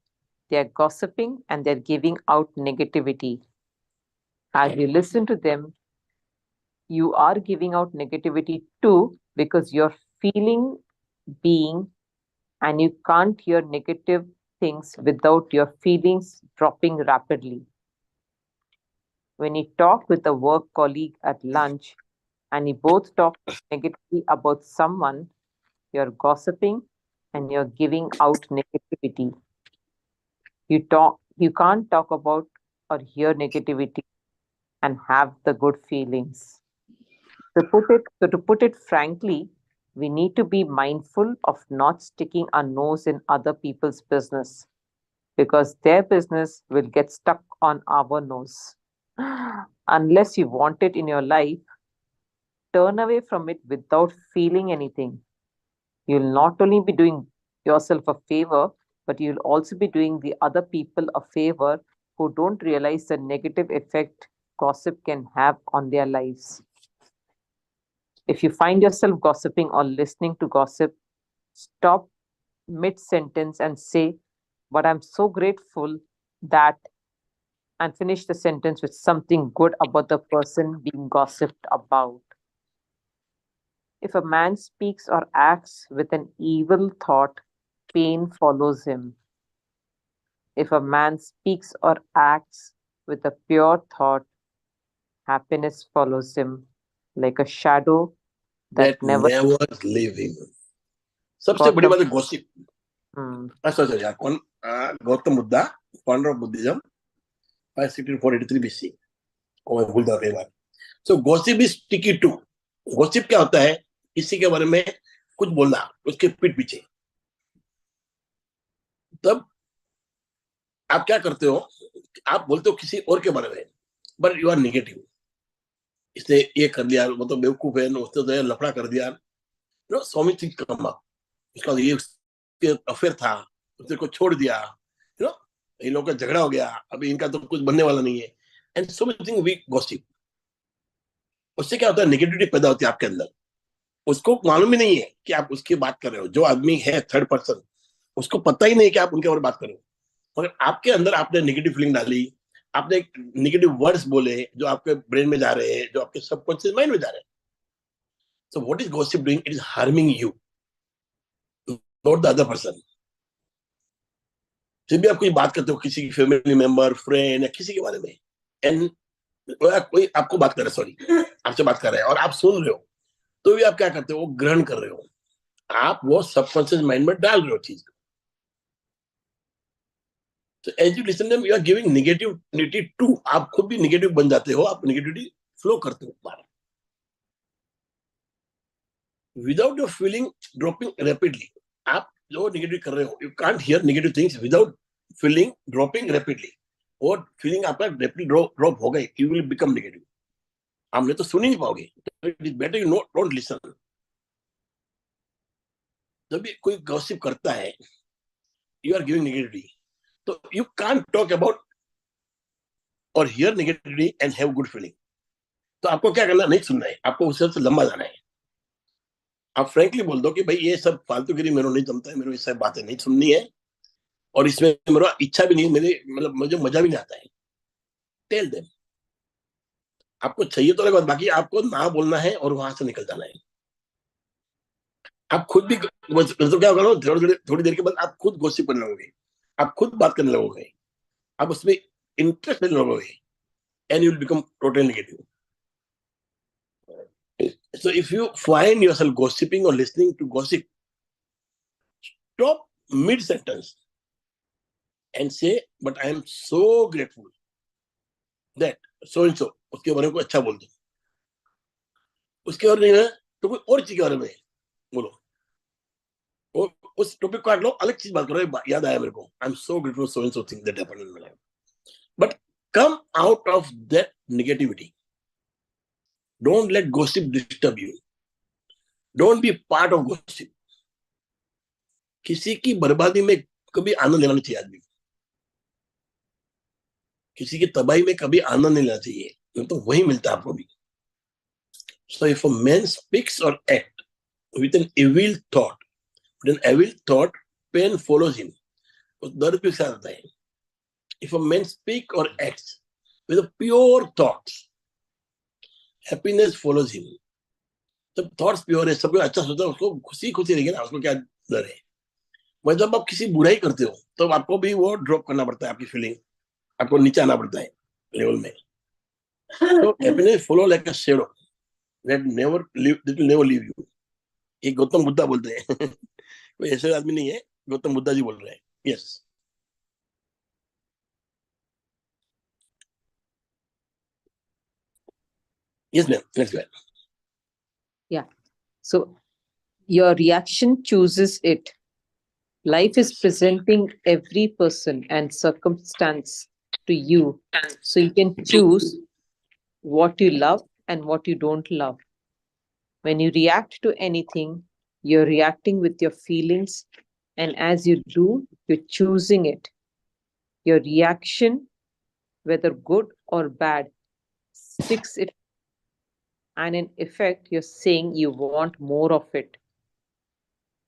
Speaker 5: they're gossiping and they're giving out negativity. As you listen to them, you are giving out negativity too, because you're feeling being, and you can't hear negative things without your feelings dropping rapidly. When you talk with a work colleague at lunch and you both talk negatively about someone, you're gossiping and you're giving out negativity. You can't talk about
Speaker 4: or hear negativity and have the good feelings. To put it frankly, we need to be mindful of not sticking our nose in other people's business because their business will get stuck on our nose. Unless you want it in your life, turn away from it without feeling anything. You'll not only be doing yourself a favor, but you'll also be doing the other people a favor who don't realize the negative effect gossip can have on their lives. If you find yourself gossiping or listening to gossip, stop mid sentence and say, "But I'm so grateful that," and finish the sentence with something good about the person being gossiped about. If a man speaks or acts with an evil thought, pain follows him. If a man speaks or acts with a pure thought, happiness follows him like a shadow that
Speaker 2: that
Speaker 4: never
Speaker 2: never leave him. सबसे
Speaker 4: got
Speaker 2: बड़ी
Speaker 4: the.
Speaker 2: बात है गॉसिप.
Speaker 4: Hmm.
Speaker 2: sorry यार, कौन Gautam Buddha, founder of Buddhism, 56483 BC. को मैं भूलता हूँ कई बार. So gossip is sticky too. Gossip क्या होता है? किसी के बारे में कुछ बोलना उसके पीठ पीछे. तब आप क्या करते हो? आप बोलते हो किसी और के बारे में, बट यू आर नेगेटिव. इसने ये कर लिया, मतलब बेवकूफ है, उसने तो लफड़ा कर दिया. so many things come up. इसका ये अफेयर था, उसने को छोड़ दिया, इन लोगों का झगड़ा हो गया, अभी इनका तो कुछ बनने वाला नहीं है. And so many thing we gossip. उससे क्या होता है? नेगेटिविटी पैदा होती है आपके अंदर. उसको मालूम ही नहीं है कि आप उसकी बात कर रहे हो. जो आदमी है थर्ड पर्सन, उसको पता ही नहीं कि आप उनके बारे में बात कर रहे हो. मगर आपके अंदर आपने नेगेटिव फीलिंग डाली, आपने नेगेटिव वर्ड्स बोले जो आपके ब्रेन में जा रहे हैं, जो आपके सबकॉन्शियस माइंड में जा रहे हैं. सो what is gossip doing? It is harming you, not the other person. जब भी आप कोई बात करते हो किसी की फैमिली मेंबर, फ्रेंड या किसी के बारे में, एंड कोई आपको बात कर रहा है, सॉरी आपसे बात कर रहा है और आप सुन रहे हो, तो भी आप क्या करते हो? ग्रहण कर रहे हो. आप वो सबकॉन्शियस माइंड में डाल रहे हो चीज को. So as you listen them, you are giving negativity too. आप खुद भी नेगेटिव बन जाते हो, आप नेगेटिविटी फ्लो करते हो बाहर. Without your feeling dropping rapidly, आप जो नेगेटिव कर रहे हो, you can't hear negative things without feeling dropping rapidly. और फीलिंग आपका रैपिडली ड्रॉप हो गई, you will become negative. आपने तो सुन ही नहीं पाओगे. It is better you don't listen. जब भी कोई गॉसिप करता है, you are giving negativity. So you can't talk about or hear negativity and have good feeling. तो आपको क्या करना? नहीं सुनना है, आपको उससे लंबा जाना है. आप फ्रैंकली बोल दो कि भाई ये सब फालतूगिरी मेरे नहीं जमता है, मेरे ये सब बातें नहीं सुननी है और इसमें मेरा इच्छा भी नहीं, मेरे मतलब मुझे मजा भी नहीं आता है. Tell them. आपको चाहिए तो अलग, बाकी आपको ना बोलना है और वहां से निकल जाना है. आप खुद भी तो क्या होगा, थोड़ी देर के बाद आप खुद गॉसिप करने लगोगे, आप खुद बात करने लगोगे, आप उसमें इंटरेस्ट लेने लगोगे, and you will become totally negative. So if you find yourself gossiping or listening to gossip, stop mid sentence and say, "But I am so grateful that so and so," उसके बारे में कोई अच्छा बोल दो. उसके बारे में तो कोई और चीज के बारे में बोलो, और उस टॉपिक को काट लो, अलग चीज बात करो. याद आया मेरे को, I am so grateful so and so thing that happened in my life. But come out of that negativity. Don't let gossip disturb you. Don't be part of gossip. किसी की बर्बादी में कभी आनंद लेना नहीं चाहिए आदमी. किसी की तबाही में कभी आनंद नहीं लेना चाहिए, तो वही मिलता है आपको भी. So if a man speaks or acts with an evil thought, pain follows him. तो दर्द भी साथ आता है. If a man speaks or acts with a pure thoughts, happiness follows him. जब थॉट्स प्योर है, सब कुछ अच्छा सोचता है, उसको खुशी खुशी रहेगी ना, उसको क्या डर है. मतलब जब आप किसी बुराई करते हो तो आपको भी वो ड्रॉप करना पड़ता है, आपकी फीलिंग आपको नीचे आना पड़ता है लेवल में. तो happiness follow like a shadow that will never leave you. ये गौतम बुद्धा बोलते हैं. कोई ऐसे आदमी नहीं है, गौतम बुद्धा जी बोल रहे हैं. Yes. Yes, ma'am. Let's go.
Speaker 5: So your reaction chooses it. Life is presenting every person and circumstance to you, so you can choose what you love and what you don't love. When you react to anything, you're reacting with your feelings, and as you do, you're choosing it. Your reaction, whether good or bad, sticks it, and in effect, you're saying you want more of it.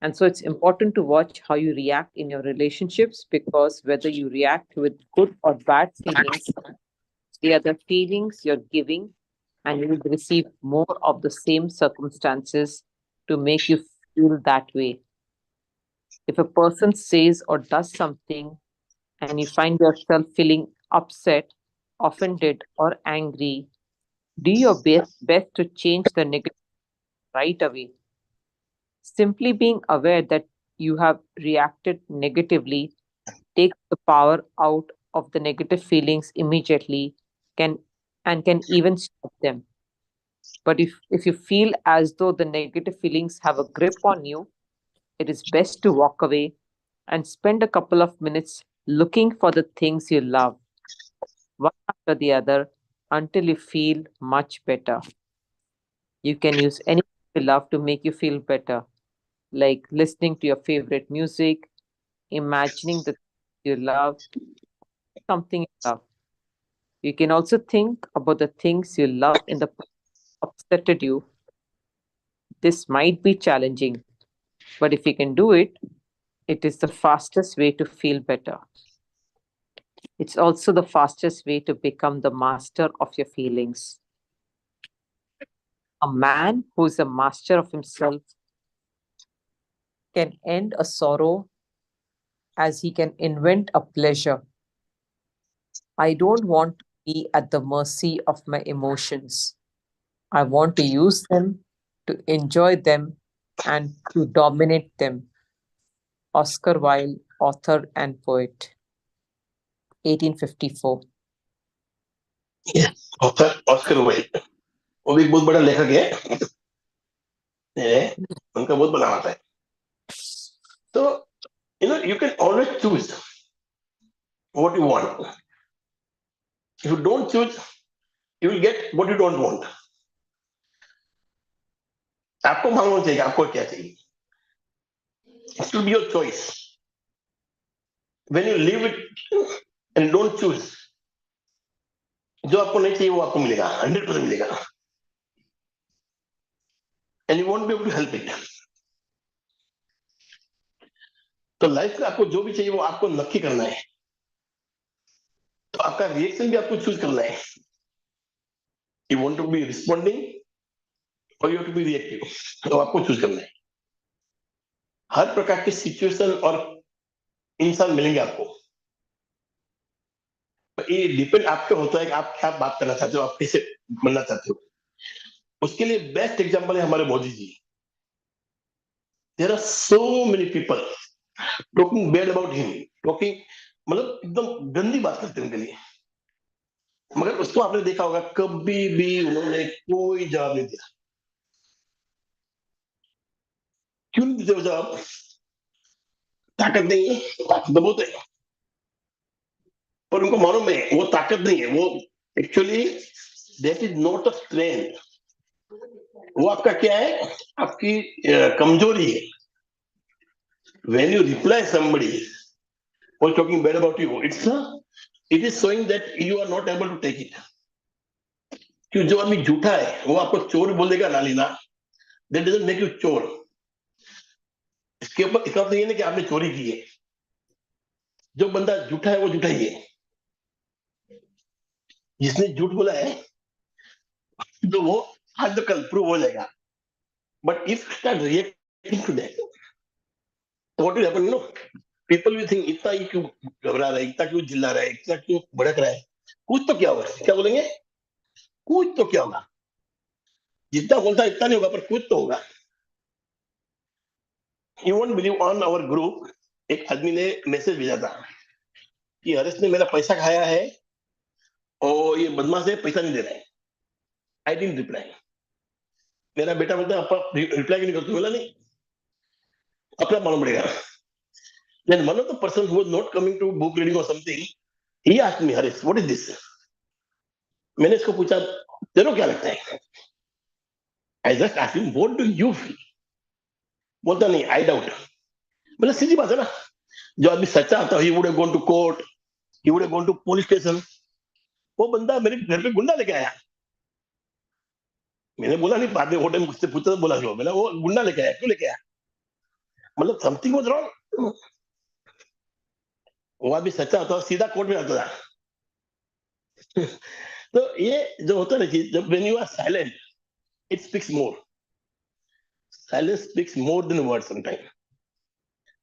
Speaker 5: And so it's important to watch how you react in your relationships, because whether you react with good or bad feelings, they are the feelings you're giving, and you will receive more of the same circumstances to make you feel that way. If a person says or does something and you find yourself feeling upset, offended, or angry, do your best to change the negative right away. Simply being aware that you have reacted negatively takes the power out of the negative feelings immediately, can and can even stop them. But if you feel as though the negative feelings have a grip on you, it is best to walk away and spend a couple of minutes looking for the things you love, one after the other, until you feel much better. You can use anything you love to make you feel better, like listening to your favorite music, imagining the things you love, something you love. You can also think about the things you love in the past upsetted you. This might be challenging, but if you can do it, it is the fastest way to feel better. It's also the fastest way to become the master of your feelings. A man who is a master of himself can end a sorrow as he can invent a pleasure. I don't want to be at the mercy of my emotions. I want to use them, to enjoy them, and to dominate them. Oscar Wilde, author and poet, 1854.
Speaker 2: Oscar Wilde, वो भी एक बहुत बड़ा लेखक है, उनका बहुत बड़ा हाथ है. So, you can always choose what you want. If you don't choose, you will get what you don't want. आपको मालूम चाहिए आपको क्या चाहिए. It should be your choice. When you leave it and don't choose, जो आपको नहीं चाहिए वो आपको मिलेगा, 100% मिलेगा, and you won't be able to help it. तो लाइफ में आपको जो भी चाहिए वो आपको नक्की करना है. तो आपका रिएक्शन भी आपको चूज करना है. You want to be responding or you have to be reactive. तो आपको चूज करना है. हर प्रकार की सिचुएशन और इंसान मिलेंगे आपको. ये डिपेंड आप पे होता है कि आप क्या बात करना चाहते हो, आप कैसे बनना चाहते हो. उसके लिए बेस्ट एग्जांपल है हमारे Modi ji. There are so many people talking bad about him, talking मतलब एकदम गंदी बात करते हैं उनके लिए, मगर उसको आपने देखा होगा कभी भी उन्होंने कोई जवाब नहीं दिया. क्यों नहीं देते जवाब? ताकत नहीं है, ताकत बहुत है, पर उनको मालूम है वो ताकत नहीं है, वो actually that is not a strength. वो आपका क्या है? आपकी कमजोरी है. When you reply somebody who is talking bad about you, it is showing that you are not able to take it. क्यों जो आदमी झूठा है वो आपको चोर बोलेगा ना लेना, that doesn't make you चोर. इसके ऊपर इसका मतलब ये नहीं कि आपने चोरी की है. जो बंदा झूठा है वो झूठा ही है. जिसने झूठ बोला है तो वो आज तो कल प्रूव हो जाएगा. But if start reacting to that, तो what will happen? People will think इतना ही क्यों घबरा रहा है, इतना क्यों चिल्ला रहा है, इतना क्यों भड़क रहा है, कुछ तो क्या होगा. क्या बोलेंगे? कुछ तो क्या होगा. जितना बोलता है इतना नहीं होगा, पर कुछ तो होगा. You won't believe, on our group एक आदमी ने मैसेज भेजा था कि हरेश ने मेरा पैसा खाया है और ये बदमाश है, पैसा नहीं दे रहा है. I didn't reply. मेरा बेटा बोलता है आप रिप्लाई क्यों नहीं करते? बोला नहीं, अपना मालूम पड़ेगा। Then one of the person who was not coming to book reading or something, he asked me, Harish, what is this? मैंने इसको पूछा, तेरे को क्या लगता है? I just asked him, what do you feel? बोलता नहीं, I doubt. बोला सीधी बात है ना, जो आदमी सच्चा आता है, he would have gone to court, he would have gone to police station. वो बंदा मेरे घर पे गुंडा लेके आया। मैंने बोला नहीं, बाद में वो टाइम मुझसे पूछा तो बोला क्यों? मैंने वो गुंडा लेके आया, क्यों लेके आया? मतलब समथिंग वाज रॉन्ग। वो आदमी सच्चा होता सीधा कोर्ट में आता था। तो ये जो होता है ना कि जब when you are silent, it speaks more. Silence speaks more than word sometime.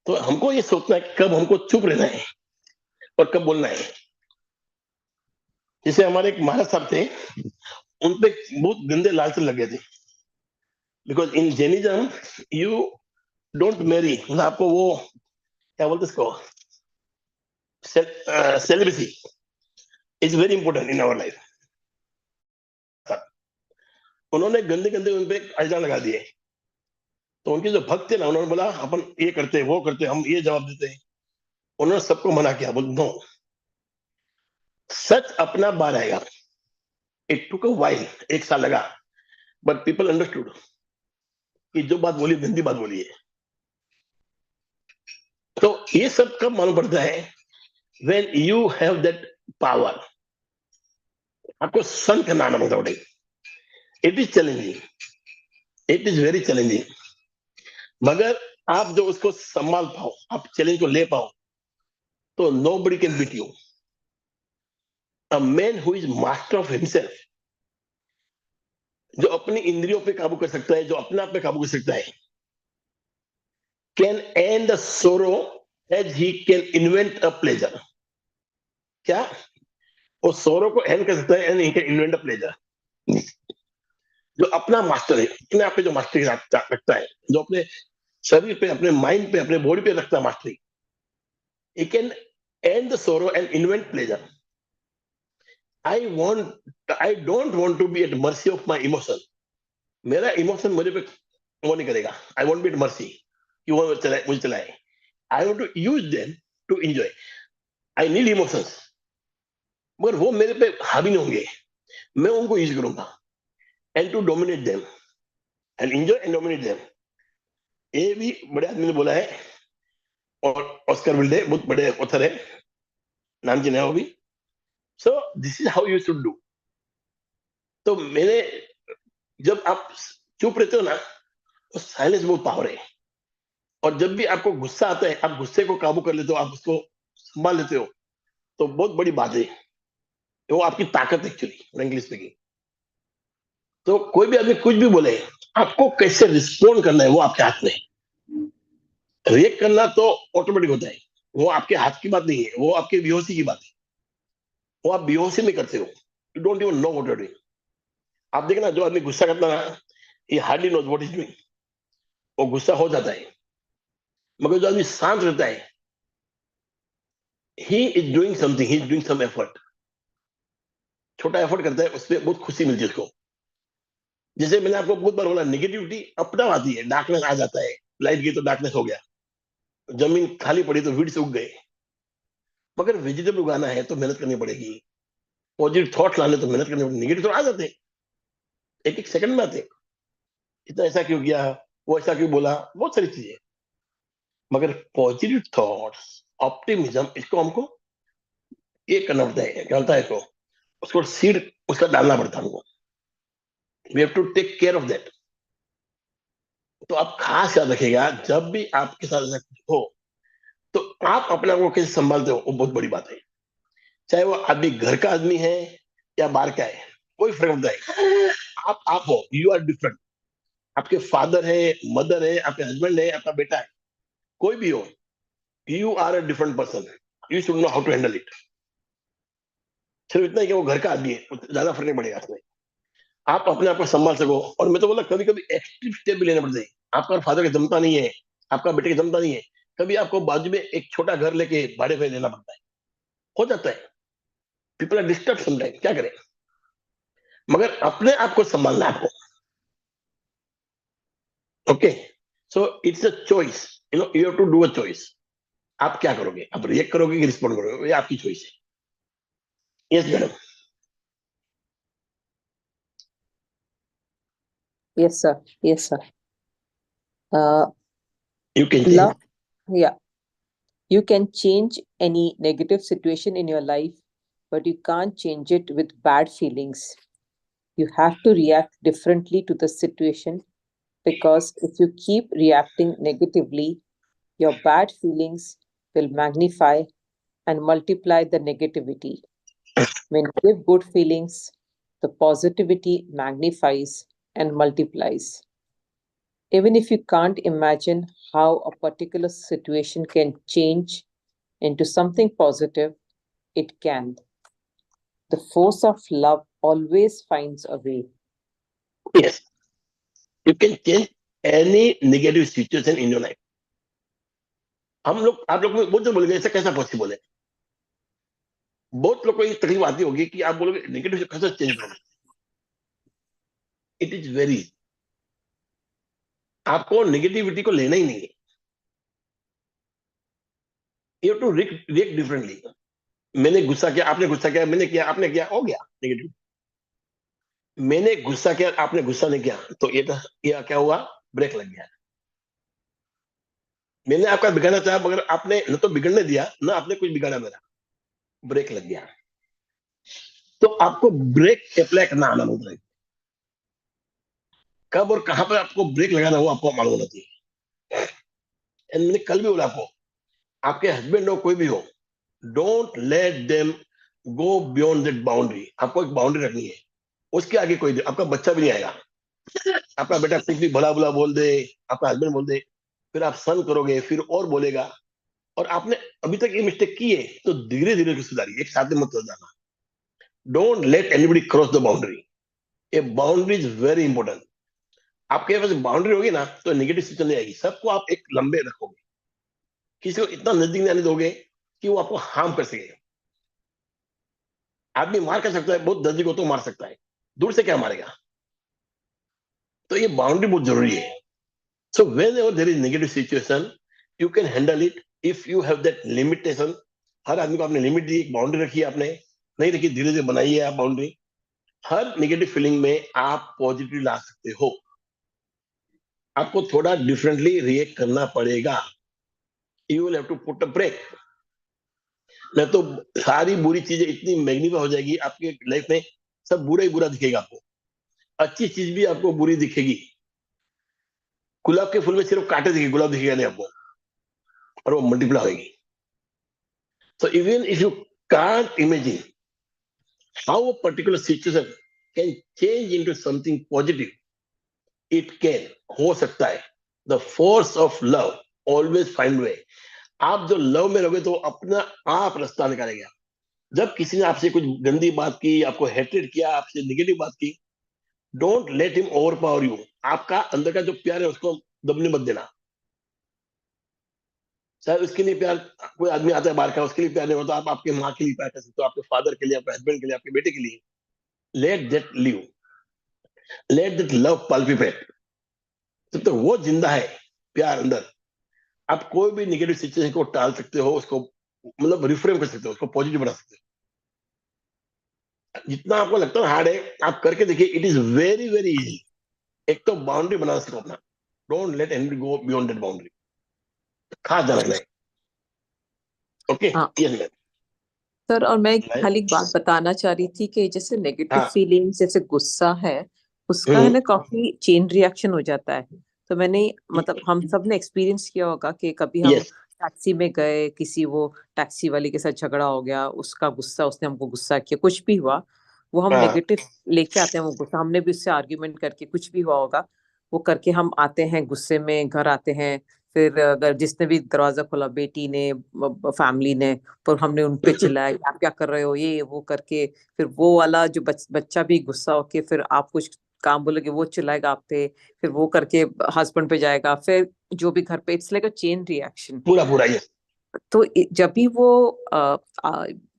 Speaker 2: तो हमको ये सोचना है कि कब हमको चुप रहना है और कब बोलना है। जैसे हमारे एक महाराज साहब थे, उनपे बहुत गंदे लालच लग गए थे। Because in Jainism you don't marry, मतलब आपको वो क्या बोलते इसको, celibacy is very important in our life. उन्होंने गंदे गंदे उनपे इल्जाम लगा दिए। तो उनके जो भक्त थे ना, उन्होंने बोला अपन ये करते वो करते, हम ये जवाब देते। उन्होंने सबको मना किया, बोल नो, सच अपना बार आएगा। इट टुक अ व्हाइल, 1 साल लगा, बट पीपल अंडरस्टूड कि जो बात बोली गंदी बात बोली है। तो ये सब कब मालूम पड़ता है? When you have that power. आपको सन करना आना पड़ता है। It is challenging, it is very challenging, मगर आप जो उसको संभाल पाओ, आप चैलेंज को ले पाओ, तो nobody can beat you. A man who is master of himself, जो अपनी इंद्रियों पे काबू कर सकता है, जो अपने आप पे काबू कर सकता है, can end the sorrow as he can invent a pleasure. क्या? वो सोरो को एंड कर सकता है and he can invent a pleasure. जो अपना मास्टर है, अपने आप पे जो मास्टरी रखता है, जो अपने शरीर पे, अपने माइंड पे, अपने बॉडी पे रखता है mastery, he can end the sorrow and invent pleasure. I don't want to be at mercy of my emotion. मेरा इमोशन मुझे पे वो नहीं करेगा। I won't be at mercy कि वो मुझे चलाए। I want to use them to enjoy. I need emotions, मगर वो मेरे पे हावी नहीं होंगे, मैं उनको यूज करूंगा। And to dominate them and enjoy and dominate them. ये भी बड़े आदमी ने बोला है, और ऑस्कर विल्डे बहुत बड़े ऑथर है, नाम की नहीं वो भी। So this is how you should do. तो मैंने, जब आप चुप रहते हो ना, तो साइलेंस बहुत पावर है। और जब भी आपको गुस्सा आता है, आप गुस्से को काबू कर लेते हो, आप उसको संभाल लेते हो, तो बहुत बड़ी बात है। वो आपकी ताकत एक्चुअली, फ्रैंकली स्पीकिंग। तो कोई भी आदमी कुछ भी बोले, आपको कैसे रिस्पॉन्ड करना है वो आपके हाथ में है। रिएक्ट करना तो ऑटोमेटिक होता है, वो आपके हाथ की बात नहीं है, वो आपके बेहोशी की बात है। वो आप बेहोशी में करते हो, you don't even know what you are doing. आप देखना, जो आदमी गुस्सा करता है ना, he hardly knows what he's doing. वो गुस्सा हो जाता है, मगर जो आदमी शांत रहता है, he is doing something, he is doing some effort. छोटा एफर्ट करता है, उसमें बहुत खुशी मिलती है उसको। जैसे मैंने आपको बहुत बार बोला, नेगेटिविटी अपना आती है, डार्कनेस आ जाता है। लाइट गई तो डार्कनेस हो गया, जमीन खाली पड़ी तो वीड्स उग गए। मगर वेजिटेबल उगाना है तो मेहनत करनी पड़ेगी, पॉजिटिव थॉट लाने तो मेहनत करनी पड़ेगी। नेगेटिव तो आ जाते हैं, एक एक सेकंड में आते हैं। इतना ऐसा क्यों किया, वो ऐसा क्यों बोला, बहुत सारी चीजें। मगर पॉजिटिव थॉट्स, ऑप्टिमिज्म, इसको हमको ये करना पड़ता है। क्या होता है इसको, उसको सीड उसका डालना पड़ता है हमको। We have to take care of that. तो आप खास याद रखिएगा, जब भी आपके साथ ऐसा कुछ हो, तो आप अपने आप को कैसे संभालते हो, वो बहुत बड़ी बात है। चाहे वो आदमी घर का आदमी है या बाहर का है, कोई फर्क नहीं पड़ता है। आप हो, यू आर डिफरेंट। आपके फादर है, मदर है, आपके हस्बैंड है, आपका बेटा है, कोई भी हो, you are a different person. You should know how to handle it. सिर्फ इतना ही कि वो घर का आदमी है, ज्यादा फर्क नहीं पड़ेगा इसमें। आप अपने आप को संभाल सको। और मैं तो बोला, कभी कभी एक्सट्रीम स्टेप भी लेने पड़ते हैं। आपका फादर का जमता नहीं है, आपका बेटे का जमता नहीं है, कभी आपको बाजू में एक छोटा घर लेके भाड़े पे लेना पड़ता है। हो जाता है, पीपल आर डिस्टर्ब समटाइम, क्या करें। मगर अपने आप को संभालना है आपको. Okay, so it's a choice, you have to do a choice. आप क्या करोगे, आप रिएक्ट करोगे कि रिस्पॉन्ड करोगे, ये आपकी चॉइस है. Yes madam.
Speaker 5: Yes, sir. Yes, sir.
Speaker 2: You can
Speaker 5: Love, yeah. You can change any negative situation in your life, but you can't change it with bad feelings. You have to react differently to the situation, because if you keep reacting negatively, your bad feelings will magnify and multiply the negativity. When you give good feelings, the positivity magnifies and multiplies. Even if you can't imagine how a particular situation can change into something positive, it can. The force of love always finds a way.
Speaker 2: Yes, you can change any negative situation in your life. आप लोग बहुत जो बोलेंगे ऐसा कैसा पॉसिबल है. बहुत लोग को ये तकलीफ आती होगी कि आप बोलोगे नेगेटिव कैसे चेंज करोगे. इट इज वेरी, आपको नेगेटिविटी को लेना ही नहीं है. You have to react differently. मैंने गुस्सा किया, आपने गुस्सा किया, मैंने किया, आपने किया, हो गया नेगेटिव. मैंने गुस्सा किया, आपने गुस्सा नहीं किया, तो ये क्या हुआ, ब्रेक लग गया. मैंने आपका बिगाड़ना चाहा, मगर आपने न तो बिगड़ने दिया, ना आपने कुछ बिगाड़ा मेरा, ब्रेक लग गया. तो आपको ब्रेक अप्लाई करना आना होता है. कब और कहां पर आपको ब्रेक लगाना हो आपको मालूम होना चाहिए. एंड मैंने कल भी बोला आपको, आपके हस्बैंड हो कोई भी हो, don't let them go beyond that boundary. आपको एक बाउंड्री रखनी है, उसके आगे कोई आपका बच्चा भी नहीं आएगा. आपका बेटा कुछ भी भला बुला बोल दे, आपका हस्बैंड बोल दे, फिर आप सन करोगे, फिर और बोलेगा. और आपने अभी तक ये मिस्टेक की है तो धीरे धीरे सुधारिए, एक साथ में मत कर जाना. Don't let anybody cross the boundary. A boundary is very important. आपके पास बाउंड्री होगी ना तो नेगेटिव सिचुएशन नहीं आएगी. सबको आप एक लंबे रखोगे, किसी को इतना नजदीक नहीं आने दोगे कि वो आपको हार्म कर सके. आदमी मार कर सकता है, बहुत नजदीक हो तो मार सकता है, दूर से क्या मारेगा. तो ये बाउंड्री बहुत जरूरी है. So whenever there is negative situation, you can handle it if you have that limitation. हर आदमी को आपने लिमिट दी, एक बाउंड्री रखी है, आपने नहीं रखी, धीरे धीरे बनाइए आप बाउंड्री. हर नेगेटिव फीलिंग में आप पॉजिटिव ला सकते हो. आपको थोड़ा डिफरेंटली रिएक्ट करना पड़ेगा. You will have to put a brake. नहीं तो सारी बुरी चीजें इतनी मैग्नीफाई हो जाएगी आपके लाइफ में, सब बुरा ही बुरा दिखेगा आपको, अच्छी चीज भी आपको बुरी दिखेगी. गुलाब के फूल में सिर्फ कांटे दिखेंगे, गुलाब दिखेगा नहीं आपको, और वो मल्टीप्लाई होगी. So even if you can't imagine how a particular situation can change into something positive, it can, हो सकता है. The force of love always find way. आप जो लव में रहोगे तो अपना आप रास्ता निकालेगा. जब किसी ने आपसे कुछ गंदी बात की, आपको हेटेड किया, आपसे नेगेटिव बात की, don't let him over power you. आपका अंदर का जो प्यार है उसको दबने मत देना. शायद उसके लिए प्यार, कोई आदमी आता है बाहर का, उसके लिए प्यार नहीं होता, आप आपके माँ के लिए प्यार कर सकते हो, आपके फादर के लिए, आपके हस्बैंड के लिए, आपके बेटे के लिए. Let that live, let that love palpitate. तो वो जिंदा है प्यार अंदर, आप कोई भी नेगेटिव सिचुएशन को टाल सकते हो, उसको मतलब रिफ्रेम कर सकते हो, उसको पॉजिटिव बना सकते हो. जितना आपको लगता है हार्ड है, आप करके देखिए, it is very very easy. एक तो बाउंड्री बना सको अपना. Don't let anybody go beyond that boundary. खास ध्यान रखना है. ओके,
Speaker 5: हाँ
Speaker 2: यस मैम.
Speaker 5: सर, और मैं खाली एक बात बताना चाह रही थी कि जैसे नेगेटिव
Speaker 2: हाँ.
Speaker 5: फीलिंग, जैसे गुस्सा है, उसका है ना काफी चेन रिएक्शन हो जाता है. तो मैंने मतलब हम सब ने एक्सपीरियंस किया होगा कि कभी हम
Speaker 2: यस.
Speaker 5: टैक्सी में गए, किसी वो टैक्सी वाले के साथ झगड़ा हो गया, उसका गुस्सा, उसने हमको गुस्सा किया, कुछ भी हुआ, वो हम
Speaker 2: हाँ.
Speaker 5: नेगेटिव लेके आते हैं वो गुस्सा. हमने भी उससे आर्ग्यूमेंट करके, कुछ भी हुआ होगा, वो करके हम आते हैं गुस्से में, घर आते हैं. फिर अगर जिसने भी दरवाजा खोला, बेटी ने, फैमिली ने, पर हमने उन पे चिल्लाया, आप क्या कर रहे हो, ये वो करके, फिर वो वाला जो बच्चा भी गुस्सा होके, फिर आप कुछ काम बोलोगे, वो चिल्लाएगा आप पे, फिर वो करके हस्बैंड पे जाएगा, फिर जो भी घर पे, it's like a chain reaction.
Speaker 2: पूरा पूरा यस.
Speaker 5: तो जब भी वो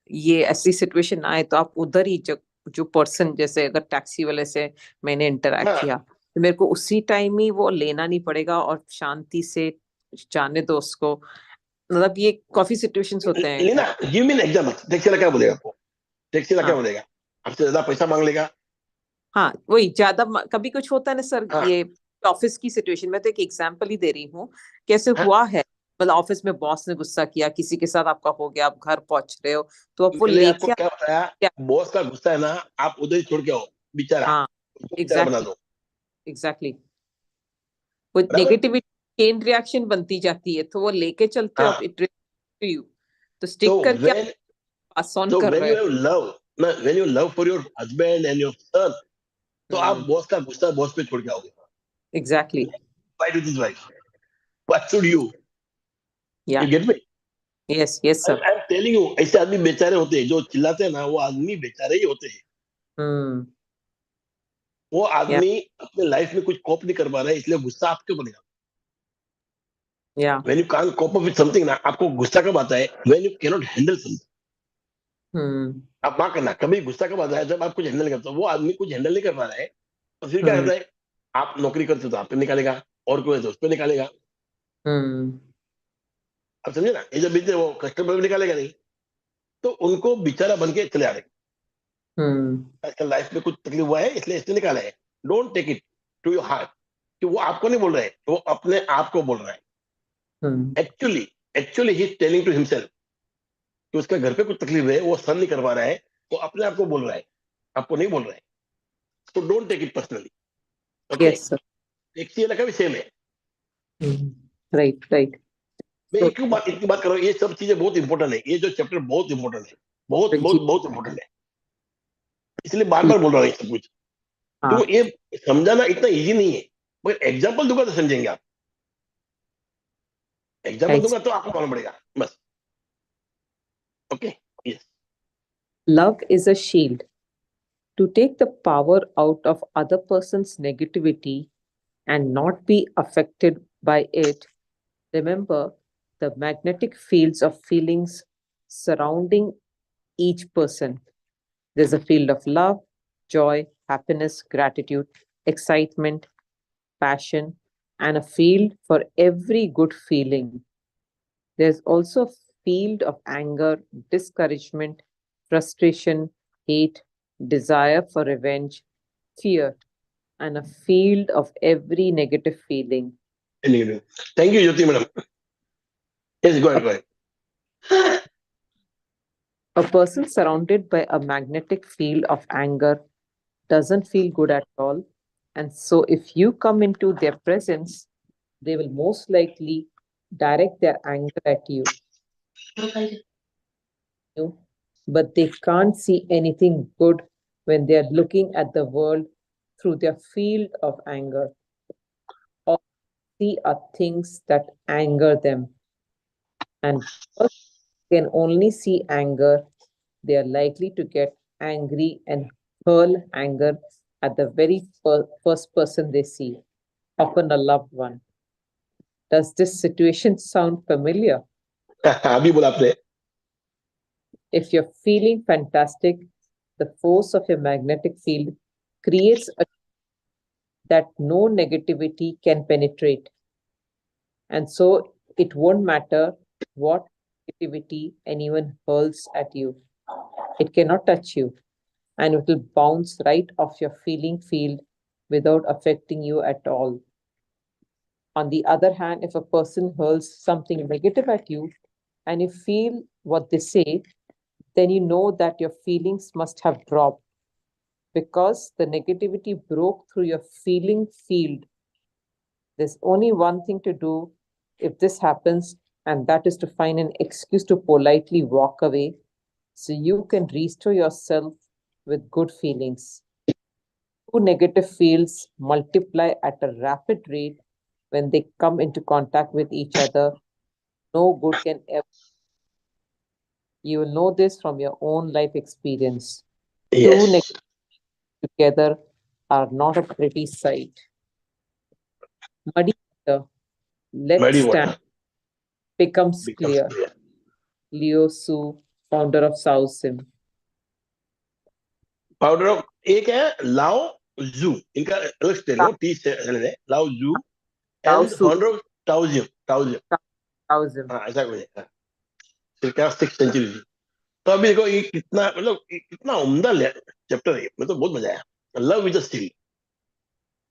Speaker 5: ये ऐसी सिचुएशन आए, तो आप उधर ही जो पर्सन, जैसे अगर टैक्सी वाले से मैंने इंटरेक्ट
Speaker 2: हाँ।
Speaker 5: किया तो मेरे को उसी टाइम ही वो लेना नहीं पड़ेगा और शांति से जाने दो उसको। मतलब ये काफी सिचुएशंस होते हैं।
Speaker 2: लेना, give me an example, taxi वाला क्या बोलेगा आपको? टैक्सी वाला क्या
Speaker 5: हाँ
Speaker 2: बोलेगा? आपसे ज्यादा पैसा मांग लेगा?
Speaker 5: हाँ, वही ज्यादा कभी कुछ होता है ना सर,
Speaker 2: हाँ।
Speaker 5: ये ऑफिस की सिचुएशन में तो एक एग्जांपल ही दे रही हूँ कैसे
Speaker 2: हाँ?
Speaker 5: हुआ है। मतलब ऑफिस में बॉस ने गुस्सा किया, किसी के साथ आपका हो गया, आप घर पहुंच रहे हो तो आप वो
Speaker 2: मैंने आपको
Speaker 5: लेके
Speaker 2: क्या बताया?
Speaker 5: क्या।
Speaker 2: बॉस का गुस्सा है ना, आप उधर ही छोड़ के आओ, बेचारा,
Speaker 5: हाँ
Speaker 2: उसको बेचारा बना
Speaker 5: एग्जैक्टली,
Speaker 2: दो।
Speaker 5: एग्जैक्टली। वो
Speaker 2: बराबर।
Speaker 5: नेगेटिविटी चेन रिएक्शन बनती जाती है, तो वो लेके चलते हो
Speaker 2: हाँ।
Speaker 5: आप, इट टू यू। तो
Speaker 2: So
Speaker 5: स्टिक करके आप
Speaker 2: when
Speaker 5: पास ऑन
Speaker 2: so
Speaker 5: कर
Speaker 2: when
Speaker 5: रहे
Speaker 2: you
Speaker 5: हो।
Speaker 2: have love, ना, when you love for your husband and your son, तो आप बॉस का गुस्सा बॉस पे छोड़ के आओगे।
Speaker 5: Exactly.
Speaker 2: Fight with his wife. What should you?
Speaker 5: या
Speaker 2: You get me?
Speaker 5: Yes yes sir.
Speaker 2: I'm telling you, ऐसे आदमी बेचारे होते हैं जो चिल्लाते हैं ना, वो आदमी बेचारे ही होते हैं।
Speaker 5: हम्म।
Speaker 2: वो
Speaker 5: या
Speaker 2: आदमी अपने लाइफ में कुछ कोप नहीं कर पा रहा है, इसलिए गुस्सा आपके ऊपर बनेगा।
Speaker 5: या
Speaker 2: When you can't cope up with something ना, आपको गुस्सा कब आता है? When you cannot handle something.
Speaker 5: हम्म
Speaker 2: आप माँ करना, कभी गुस्सा कब आता है? जब आप कुछ हैंडल करते हो। वो आदमी कुछ हैंडल नहीं कर पा रहा है, तो फिर क्या
Speaker 5: हम्म
Speaker 2: करता है? आप नौकरी करते हो तो आप पे निकालेगा, और कोई है तो उस पे निकालेगा।
Speaker 5: हम्म
Speaker 2: आप समझे ना? ये जब बीते वो कस्टमर पे निकालेगा नहीं, तो उनको बेचारा बन के चले आ रहे। आजकल लाइफ में कुछ तकलीफ हुआ है इसलिए इसने निकाला है। Don't take it to your heart, कि वो आपको नहीं बोल रहा है, वो अपने आप को बोल रहा है। Actually actually he is telling to himself कि उसका घर पे कुछ तकलीफ है, वो सहन नहीं कर पा रहा है, वो अपने आप को बोल रहा है, आपको नहीं बोल रहा है। तो don't take it personally. Okay?
Speaker 5: Yes sir.
Speaker 2: Taxi वाला का भी सेम है।
Speaker 5: Right right.
Speaker 2: मैं एक बात इतनी बात कर रहा हूँ, ये सब चीजें बहुत इंपॉर्टेंट है, ये जो चैप्टर बहुत इंपॉर्टेंट है, बहुत
Speaker 5: जी।
Speaker 2: बहुत बहुत इंपॉर्टेंट है, इसलिए बार बार बोल रहा हूँ ये सब कुछ।
Speaker 5: हाँ
Speaker 2: तो ये समझाना इतना इजी नहीं है, मगर एग्जाम्पल दूंगा तो समझेंगे आप। एग्जाम्पल दूंगा तो आपको मालूम पड़ेगा बस। Okay? Yes.
Speaker 5: love is a shield to take the power out of other person's negativity and not be affected by it. Remember the magnetic fields of feelings surrounding each person. There's a field of love, joy, happiness, gratitude, excitement, passion, and a field for every good feeling. There's also a field of anger, discouragement, frustration, hate, desire for revenge, fear, and a field of every negative feeling.
Speaker 2: Thank you Jyoti madam. Yes, go ahead, go ahead.
Speaker 5: A person surrounded by a magnetic field of anger doesn't feel good at all. And so, if you come into their presence, they will most likely direct their anger at you. But they can't see anything good when they are looking at the world through their field of anger. All they see are things that anger them. And because they can only see anger, they are likely to get angry and hurl anger at the very first person they see, often a loved one. Does this situation sound familiar?
Speaker 2: अभी बोला आपने।
Speaker 5: If you're feeling fantastic, the force of your magnetic field creates a that no negativity can penetrate. And so it won't matter what negativity anyone hurls at you. It cannot touch you, and it will bounce right off your feeling field without affecting you at all. On the other hand, if a person hurls something negative at you and you feel what they say, then you know that your feelings must have dropped because the negativity broke through your feeling field. There's only one thing to do if this happens, and that is to find an excuse to politely walk away so you can restore yourself with good feelings. Two negative fields multiply at a rapid rate when they come into contact with each other. No good can ever. You will know this from your own life experience. Two
Speaker 2: Yes.
Speaker 5: negatives together are not a pretty sight. Muddy water, let's
Speaker 2: Muddy
Speaker 5: stand,
Speaker 2: water
Speaker 5: becomes
Speaker 2: becomes
Speaker 5: clear.
Speaker 2: clear.
Speaker 5: Leo Su, founder of Sausim.
Speaker 2: Powder of, एक है लाओ जू, इनका अलग स्टाइल है, टी स्टाइल है, Lao Tzu
Speaker 4: Lao
Speaker 2: and
Speaker 4: Tzu,
Speaker 2: founder of Taoism, Taoism,
Speaker 4: Taoism.
Speaker 2: हाँ ऐसा कुछ है, हाँ, फिर क्या 6th सेंचुरी। तो अभी देखो ये कितना, मतलब कितना उम्दा चैप्टर है, मतलब बहुत मजा आया। Love is a steel.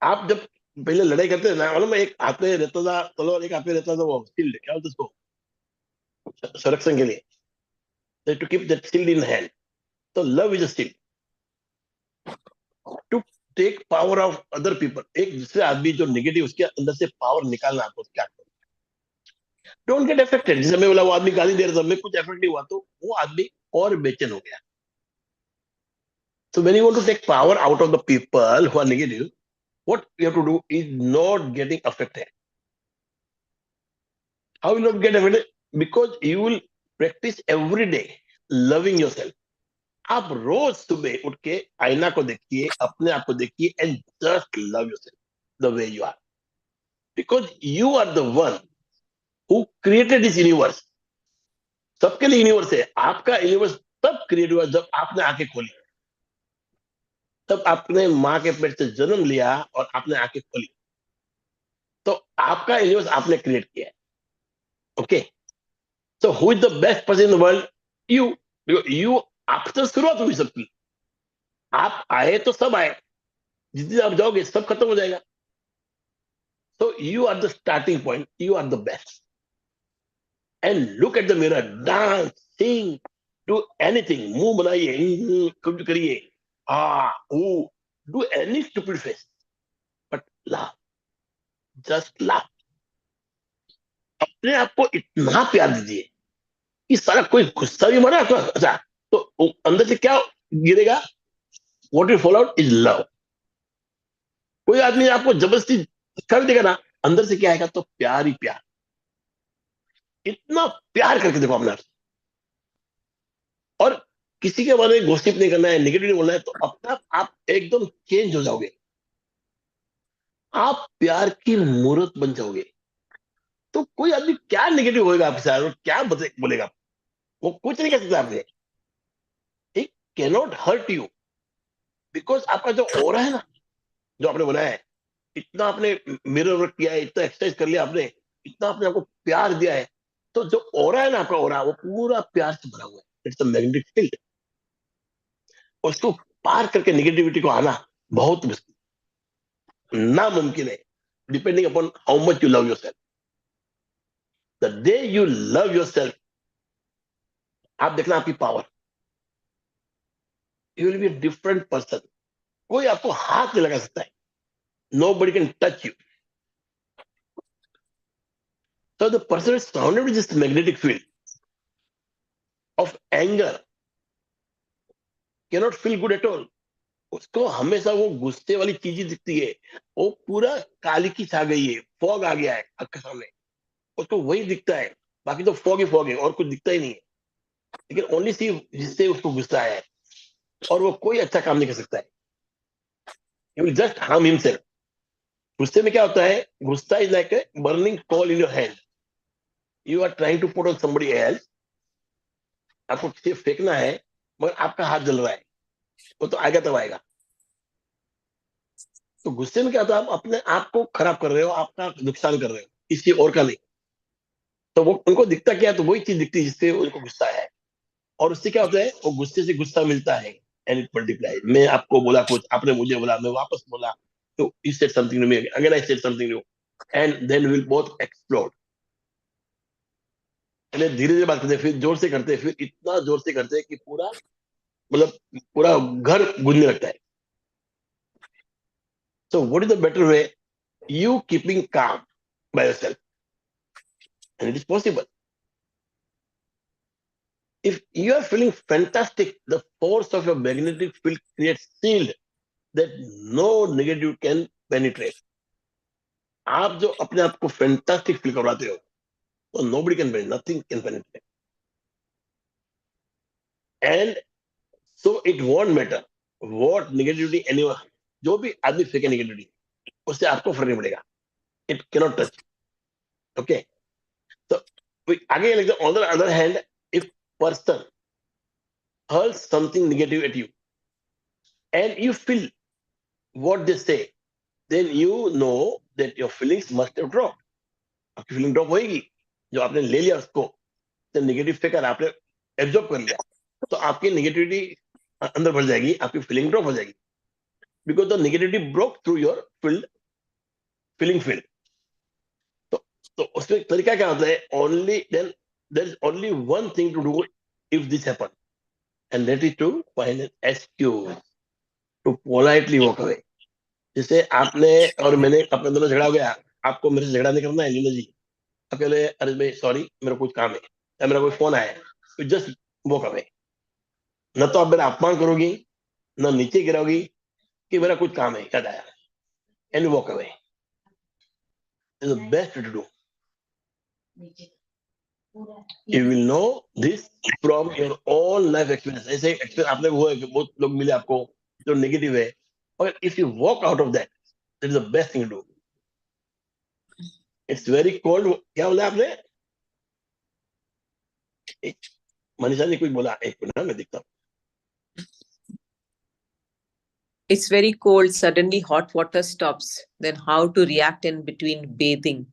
Speaker 2: आप जब पहले लड़ाई करते थे ना, मालूम है, एक हाथ में रहता था तलवार, एक हाथ में रहता था वो स्टील, क्या बोलते उसको, संरक्षण के लिए, to keep that steel in hand. तो love is a steel to take power of other people. एक दूसरे आदमी जो नेगेटिव, उसके अंदर से पावर निकालना, आपको क्या, डोंट गेट अफेक्टेड। जैसे मैं बोला, वो आदमी गाली दे रहा था, मैं कुछ इफेक्ट नहीं हुआ, तो वो आदमी और बेचैन हो गया। So when you want to take power out of the people who are negative, what you have to do is not getting affected. How will you not get affected? Because you will practice every day loving yourself. आप रोज सुबह उठ के आईना को देखिए, अपने आप को देखिए, and just love yourself the way you are, because you are the one who created this universe. सबके लिए यूनिवर्स है, आपका यूनिवर्स तब क्रिएट हुआ जब आपने आंखें खोली, तब आपने माँ के पेट से जन्म लिया और आपने आंखें खोली, तो आपका यूनिवर्स आपने क्रिएट किया है। Okay, so who is the best person in the world? You. You, आपसे शुरुआत हुई सबकी, आप आए तो सब आए, जिस दिन आप जाओगे सब खत्म हो जाएगा। So you are the starting point. You are the best. And look at the mirror. Dance, sing, do anything. मुंह बनाइए, कुछ करिए, do any stupid face, but laugh. Just laugh. अपने आप को इतना प्यार दीजिए कि सारा कोई गुस्सा भी मारा तो अच्छा, तो अंदर से क्या गिरेगा? What will fall out is love. कोई आदमी आपको जबरदस्ती कर देगा ना, अंदर से क्या आएगा? तो प्यार ही प्यार। इतना प्यार करके देखो अपने आप, और किसी के बारे में गोसिप नहीं करना है, नेगेटिव नहीं बोलना है, तो अपना आप एकदम चेंज हो जाओगे, आप प्यार की मूर्त बन जाओगे। तो कोई आदमी क्या नेगेटिव होएगा आपके साथ और क्या बोलेगा, वो कुछ नहीं कर सकता आपने। It cannot hurt you, because आपका जो ऑरा है ना, जो आपने बनाया है, इतना आपने मिरर वर्क किया है, इतना एक्सरसाइज कर लिया आपने, इतना आपने आपको प्यार दिया है, तो जो ऑरा है ना आपका ऑरा, वो पूरा प्यार से भरा हुआ है। It's a magnetic field. उसको पार करके नेगेटिविटी को आना बहुत नामुमकिन है, depending upon how much you love yourself. The day you love yourself, आप देखना आपकी power, you will be a different person. कोई आपको हाथ नहीं लगा सकता है, nobody can touch you. So the person is surrounded with this magnetic field of anger cannot feel good at all. उसको हमेशा वो गुस्से वाली चीजें दिखती है, वो पूरा काली की छा गई है, फॉग आ गया है आपके सामने, उसको वही दिखता है, बाकी तो फॉग ही फॉग है और कुछ दिखता ही नहीं है। लेकिन ओनली सी जिससे उसको गुस्सा है, और वो कोई अच्छा काम नहीं कर सकता है, he will just harm himself. गुस्से में क्या होता है? गुस्सा is like a burning coal in your hand, you are trying to put on somebody else, आपको किसी फेंकना है मगर आपका हाथ जल रहा है, वो तो आएगा तब आएगा। तो गुस्से में क्या होता है? आप अपने आप को खराब कर रहे हो, आपका नुकसान कर रहे हो, किसी और का नहीं। तो वो उनको दिखता क्या है? तो वही चीज दिखती है जिससे उनको गुस्सा है, और उससे क्या होता है? वो गुस्से से गुस्सा मिलता है, एंड इट मल्टीप्लाई। मैं आपको बोला कुछ, आपने मुझे बोला, मैं वापस बोला, तो you said something to me, again I said something to you, and then will both explode. पहले धीरे धीरे बात करते हैं, फिर जोर से करते हैं, फिर इतना जोर से करते हैं कि पूरा, मतलब पूरा घर गूंजने लगता है। So what is the better way? You keeping calm by yourself, and it is possible. If you are feeling fantastic, the force of your magnetic field creates shield that no negative can penetrate. आप जो अपने आप को फैंटास्टिक फील करवाते हो, तो nobody can penetrate, nothing can penetrate. And so it won't matter what negativity anyone, जो भी आदमी फेंके नेगेटिविटी, उससे आपको फर्क नहीं पड़ेगा, it cannot touch. Okay, so आगे like on the other hand, if person hurls something negative at you, and you feel what they say, then you know that your feelings must have dropped. आपकी फीलिंग ड्रॉप होएगी. जो आपने ले लिया उसको, तो नेगेटिव फिकर आपने एब्जॉर्ब कर लिया, तो आपकी नेगेटिविटी अंदर बढ़ जाएगी, आपकी फीलिंग ड्रॉप हो जाएगी, because the negativity broke through your feeling field. तो उसमें तरीका क्या होता है? Only then there is only one thing to do if this happen, and that is to find an excuse to politely walk away. जैसे आपने और मैंने अपने दोनों झगड़ा हो गया, आपको मेरे से झगड़ा नहीं करना है लीला जी, अकेले अरे भाई सॉरी मेरा कुछ काम है, या मेरा कोई फोन आया, तो जस्ट वॉक अवे. न तो आप मेरा अपमान करोगी, न नीचे गिराओगी कि मेरा कुछ काम है याद आया, and walk away is the best to do. You will know this from your own life experience. ऐसे एक्सपीरियंस आपने हुआ है कि बहुत लोग मिले आपको जो नेगेटिव है, और if you walk out of that, that is the best thing to do. It's very cold. क्या बोला आपने? मनीषा ने कुछ बोला, एक मिनट मैं देखता हूँ.
Speaker 5: It's very cold. Suddenly hot water stops. Then how to react in between bathing?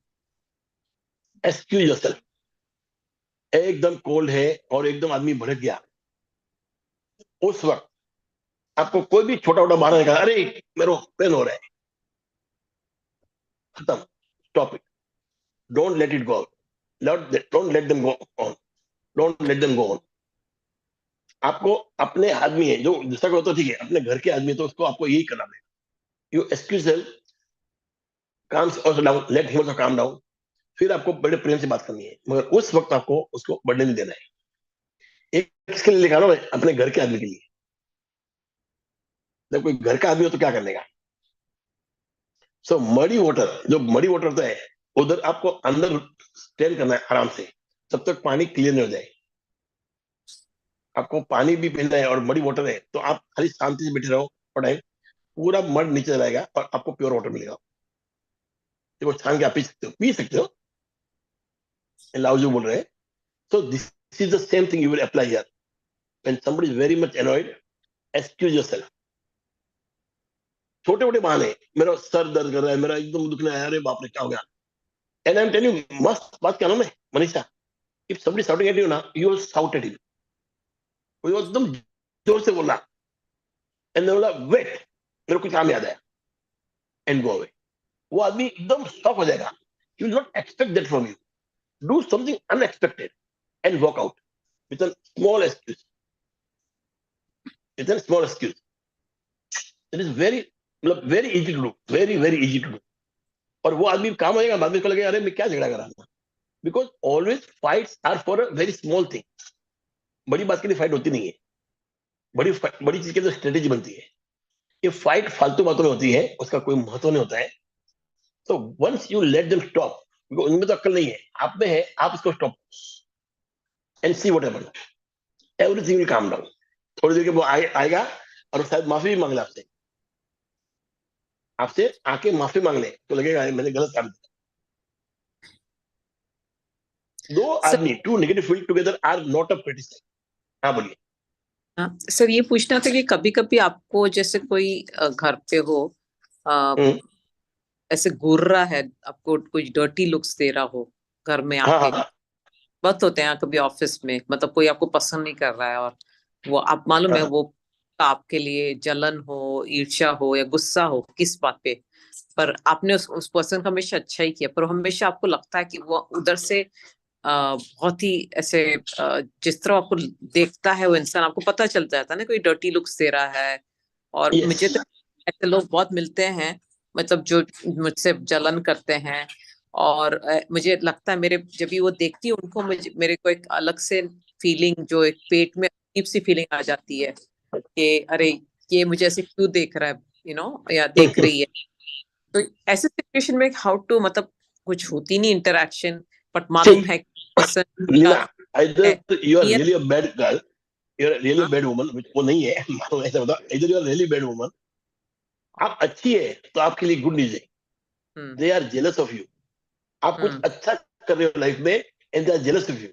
Speaker 2: Excuse yourself. एकदम कोल्ड है और एकदम आदमी भड़क गया, उस वक्त आपको कोई भी छोटा छोटा बहाना निकाला, अरे मेरा पेन हो रहा है, खत्म. Stop it. Don't let it go. Don't let them go on. Don't let them go on. आपको अपने आदमी है जो दूसरा को, तो ठीक है, अपने घर के आदमी है तो उसको आपको यही करना है. You excuse him, calms also down, let him also calm down. फिर आपको बड़े प्रेम से बात करनी है, मगर उस वक्त आपको उसको बढ़ने नहीं देना है. एक किसके लिए लिखा लो? अपने घर के आदमी के लिए. जब कोई घर का आदमी हो तो क्या करने का? सो मडी वाटर, जो मडी वाटर होता है उधर आपको अंदर स्टैंड करना है आराम से, जब तक पानी क्लियर नहीं हो जाए. आपको पानी भी पीना है और मडी वाटर है तो आप खाली शांति से बैठे रहो, और पूरा मड नीचे जाएगा और आपको प्योर वाटर मिलेगा. देखो छान के आप पी सकते हो. लाउजू बोल रहे हैं. So this is the same thing you will apply here. When somebody is very much annoyed, excuse yourself. छोटे मोटे बहाने, मेरा सर दर्द कर रहा है, मेरा एकदम दुखना है, अरे बाप रे क्या हो गया. And I'm telling you, मस्त बात क्या नाम है Manisha. If somebody is shouting at you ना, you will shout at him. कोई एकदम जोर से बोला, and बोला wait, मेरे को काम याद आया, and go away. वो आदमी एकदम शॉक हो जाएगा. He will not expect that from you. Do something unexpected and walk out with a small excuse. With a small excuse. It is very easy to do. Very, very easy to do. और वो आदमी काम हो जाएगा, बाद में को लगेगा अरे मैं क्या झगड़ा कर रहा था. Because always fights are for a very small thing. बड़ी बात के लिए फाइट होती नहीं है. बड़ी चीज के लिए स्ट्रेटेजी बनती है. ये फाइट फालतू बातों में होती है, उसका कोई महत्व नहीं होता है. So once you let them stop, उनमें तो अक्ल नहीं है, आप में है, आप इसको stop and see what happens. Everything will calm down. थोड़ी देर के वो आएगा और शायद माफी भी मांग ले आपसे आके माफी मांग ले, तो लगेगा मैंने गलत काम किया. दो आदमी, two negative feel together are not a criticism. हाँ बोलिए.
Speaker 5: सर ये पूछना था कि कभी कभी आपको जैसे कोई घर पे हो ऐसे घूर रहा है, आपको कुछ डर्टी लुक्स दे रहा हो घर में आके.
Speaker 2: हाँ.
Speaker 5: बहुत होते हैं कभी ऑफिस में, मतलब कोई आपको पसंद नहीं कर रहा है और वो आप मालूम है वो आपके लिए जलन हो, ईर्ष्या हो या गुस्सा हो किस बात पे, पर आपने उस पर्सन का हमेशा अच्छा ही किया, पर हमेशा आपको लगता है कि वो उधर से बहुत ही ऐसे जिस तरह आपको देखता है वो इंसान, आपको पता चल जाता है ना कोई डर्टी लुक्स दे रहा है. और मुझे तो ऐसे लोग बहुत मिलते हैं, मतलब जो मुझसे जलन करते हैं, और मुझे लगता है मेरे जब भी वो देखती हूँ उनको, मेरे को एक अलग से फीलिंग, जो एक पेट में अजीब सी फीलिंग आ जाती है कि अरे ये मुझे ऐसे क्यों देख रहा है, या देख रही है. तो ऐसे सिचुएशन में हाउ टू, मतलब कुछ होती नहीं इंटरेक्शन, बट मालूम है
Speaker 2: either you are really a bad girl, you are really a bad woman, वो नहीं है, ऐसा बता. either you are really bad woman, आप अच्छी है तो आपके लिए गुड न्यूज है. they are jealous of you. आप कुछ अच्छा कर रहे हो लाइफ में, and they are jealous of you.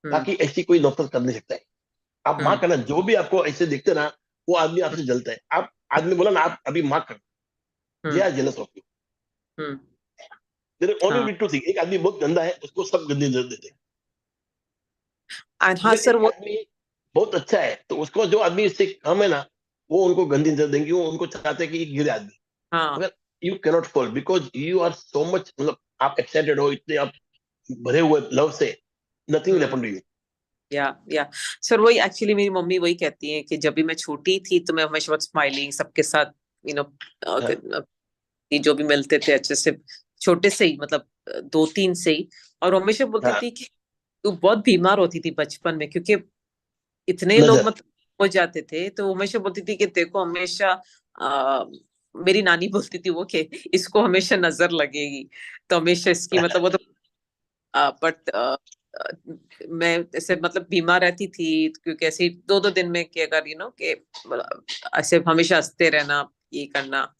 Speaker 2: ताकि ऐसी कोई नौकरी कर नहीं सकता है. आप माँ करना, जो भी आपको ऐसे देखते ना, वो आदमी आपसे जलता है। आप आदमी बोला ना आप अभी मार्क कर, they are jealous of you. There is only two thing, एक आदमी बहुत गंदा है, उसको सब गंदी नजर देते हैं।
Speaker 5: हाँ सर, वो
Speaker 2: आदमी बहुत अच्छा है तो उसको जो आदमी इससे कम है ना, वो उनको गंदी नजर देंगे, वो उनको चाहते हैं कि ये गिरे आदमी।
Speaker 5: हाँ
Speaker 2: you cannot fall because you are so much, मतलब आप एक्साइटेड हो, इतने आप भरे हुए लव से, nothing will happen to you.
Speaker 5: Yeah sir, वही एक्चुअली मेरी मम्मी वही कहती है कि जब भी मैं छोटी थी तो मैं हमेशा बहुत स्माइलिंग, सबके साथ यू नो जो भी मिलते थे अच्छे से, छोटे से ही, मतलब 2-3 से ही। और हमेशा बोलती थी कि तू बहुत बीमार होती थी बचपन में, क्योंकि इतने लोग मतलब हो जाते थे, तो हमेशा बोलती थी कि देखो हमेशा मेरी नानी बोलती थी वो कि इसको हमेशा नजर लगेगी, तो हमेशा इसकी मतलब वो तो बट मैं ऐसे मतलब बीमार रहती थी, क्योंकि ऐसे 2-2 दिन में कि अगर कि ऐसे हमेशा हंसते रहना, ये करना।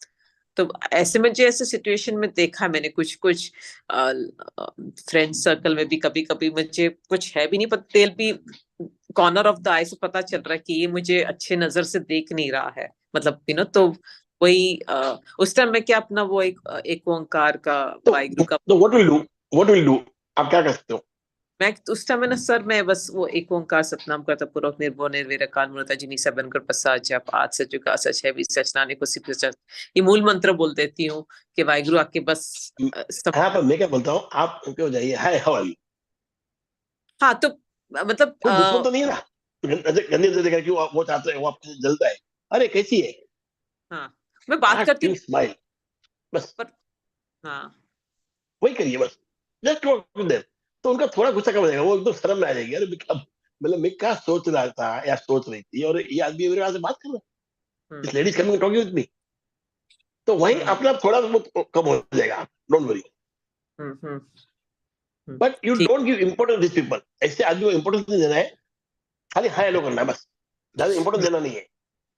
Speaker 5: तो ऐसे में जो ऐसे सिचुएशन में देखा मैंने कुछ कुछ फ्रेंड सर्कल में भी, कभी कभी मुझे कुछ है भी नहीं, पर तेल भी कॉर्नर ऑफ द आई से पता चल रहा है कि ये मुझे अच्छे नजर से देख नहीं रहा है, मतलब तो वही उस टाइम में क्या अपना वो एक ओंकार का वाहिगुरु का,
Speaker 2: तो व्हाट विल डू, आप क्या कर सकते हो?
Speaker 5: मैं उस टाइम में ना सर, मैं बस वो एक ओंकार सतनाम करता पूर्वक निर्भो निर्वैर मूलतः जिनी सब बनकर प्रसाद जप आज सच का सच है भी सच नाने को सिर्फ सच, ये मूल मंत्र बोल देती हूँ कि वाहिगुरु आके बस सब।
Speaker 2: हाँ, पर मैं क्या बोलता हूँ, आप उनके हो जाइए, हाय हाउ आर यू।
Speaker 5: हाँ तो मतलब
Speaker 2: कोई दुश्मन तो नहीं है ना, गंदी नजर देखा कि वो चाहते हैं, वो आपसे जलता है, अरे कैसी है,
Speaker 5: हाँ मैं बात करती
Speaker 2: स्माइल, बस
Speaker 5: पर हाँ
Speaker 2: वही करिए बस, जस्ट टॉक टू देम। तो उनका थोड़ा गुस्सा कम हो जाएगा, वो एकदम शर्म में आ जाएगी, अरे मतलब मैं क्या सोच रहा था या सोच रही थी, और ये आदमी मेरे से बात कर रहा है, इस ladies coming talking with me, तो वही अपना थोड़ा बहुत कम हो जाएगा, don't worry. But you don't give importance this people, ऐसे आदमी को इंपॉर्टेंस नहीं देना है, खाली हाय हेलो करना है बस, ज्यादा इंपॉर्टेंस देना नहीं है,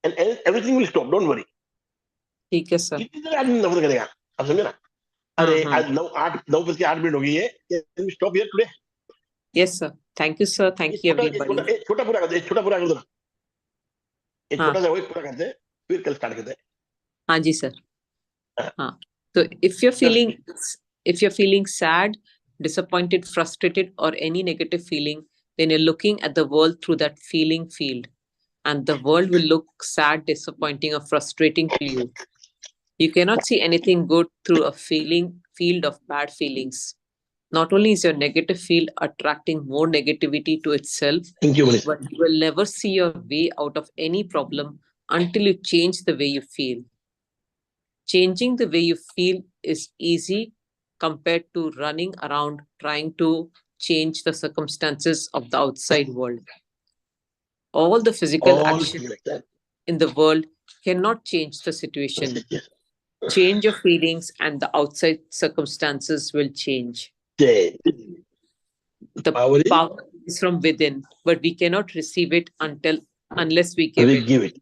Speaker 2: and everything will stop, don't worry.
Speaker 5: ठीक है सर।
Speaker 2: कितनी देर आदमी नफरत करेगा, आप समझे ना। अरे आज 9:08 हो गई है, can we stop here today?
Speaker 5: Yes sir, thank you sir, thank you everybody.
Speaker 2: छोटा पूरा कर दे, छोटा पूरा कर दो ना, एक छोटा सा वो पूरा करते हैं, फिर कल स्टार्ट करते हैं।
Speaker 5: हाँ जी सर। हाँ तो if you're feeling sad, disappointed, frustrated, or any negative feeling, then you're looking at the world through that feeling field, and the world will look sad, disappointing, or frustrating to you. You cannot see anything good through a feeling field of bad feelings. Not only is your negative field attracting more negativity to itself,
Speaker 2: Thank you, Manish.
Speaker 5: but you will never see your way out of any problem until you change the way you feel. Changing the way you feel is easy compared to running around trying to change the circumstances of the outside world. All the physical
Speaker 2: All
Speaker 5: action
Speaker 2: like that.
Speaker 5: in the world cannot change the situation. Change your feelings and the outside circumstances will change. The power is from within, but we cannot receive it unless we give it.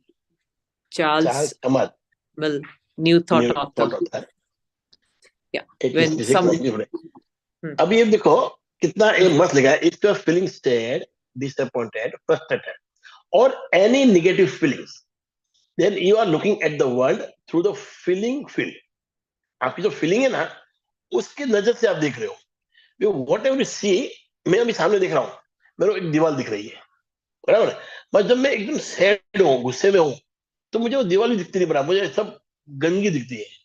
Speaker 5: Charles Mill, New Thought author. Yeah. When someone
Speaker 2: अभी ये देखो कितना ये मस्त लगा, if you are feeling sad, disappointed, frustrated और any negative feelings, then you are looking at the world through the feeling field. आपकी जो फीलिंग है ना, उसके नजर से आप देख रहे हो। व्हाट एवर यू सी, मैं अभी सामने देख रहा हूँ, मेरे को एक दीवार दिख रही है, बराबर। बस जब मैं एकदम सैड हूँ, गुस्से में हूँ, तो मुझे वो दीवार भी दिखती नहीं, बराबर मुझे सब गंदगी दिखती है।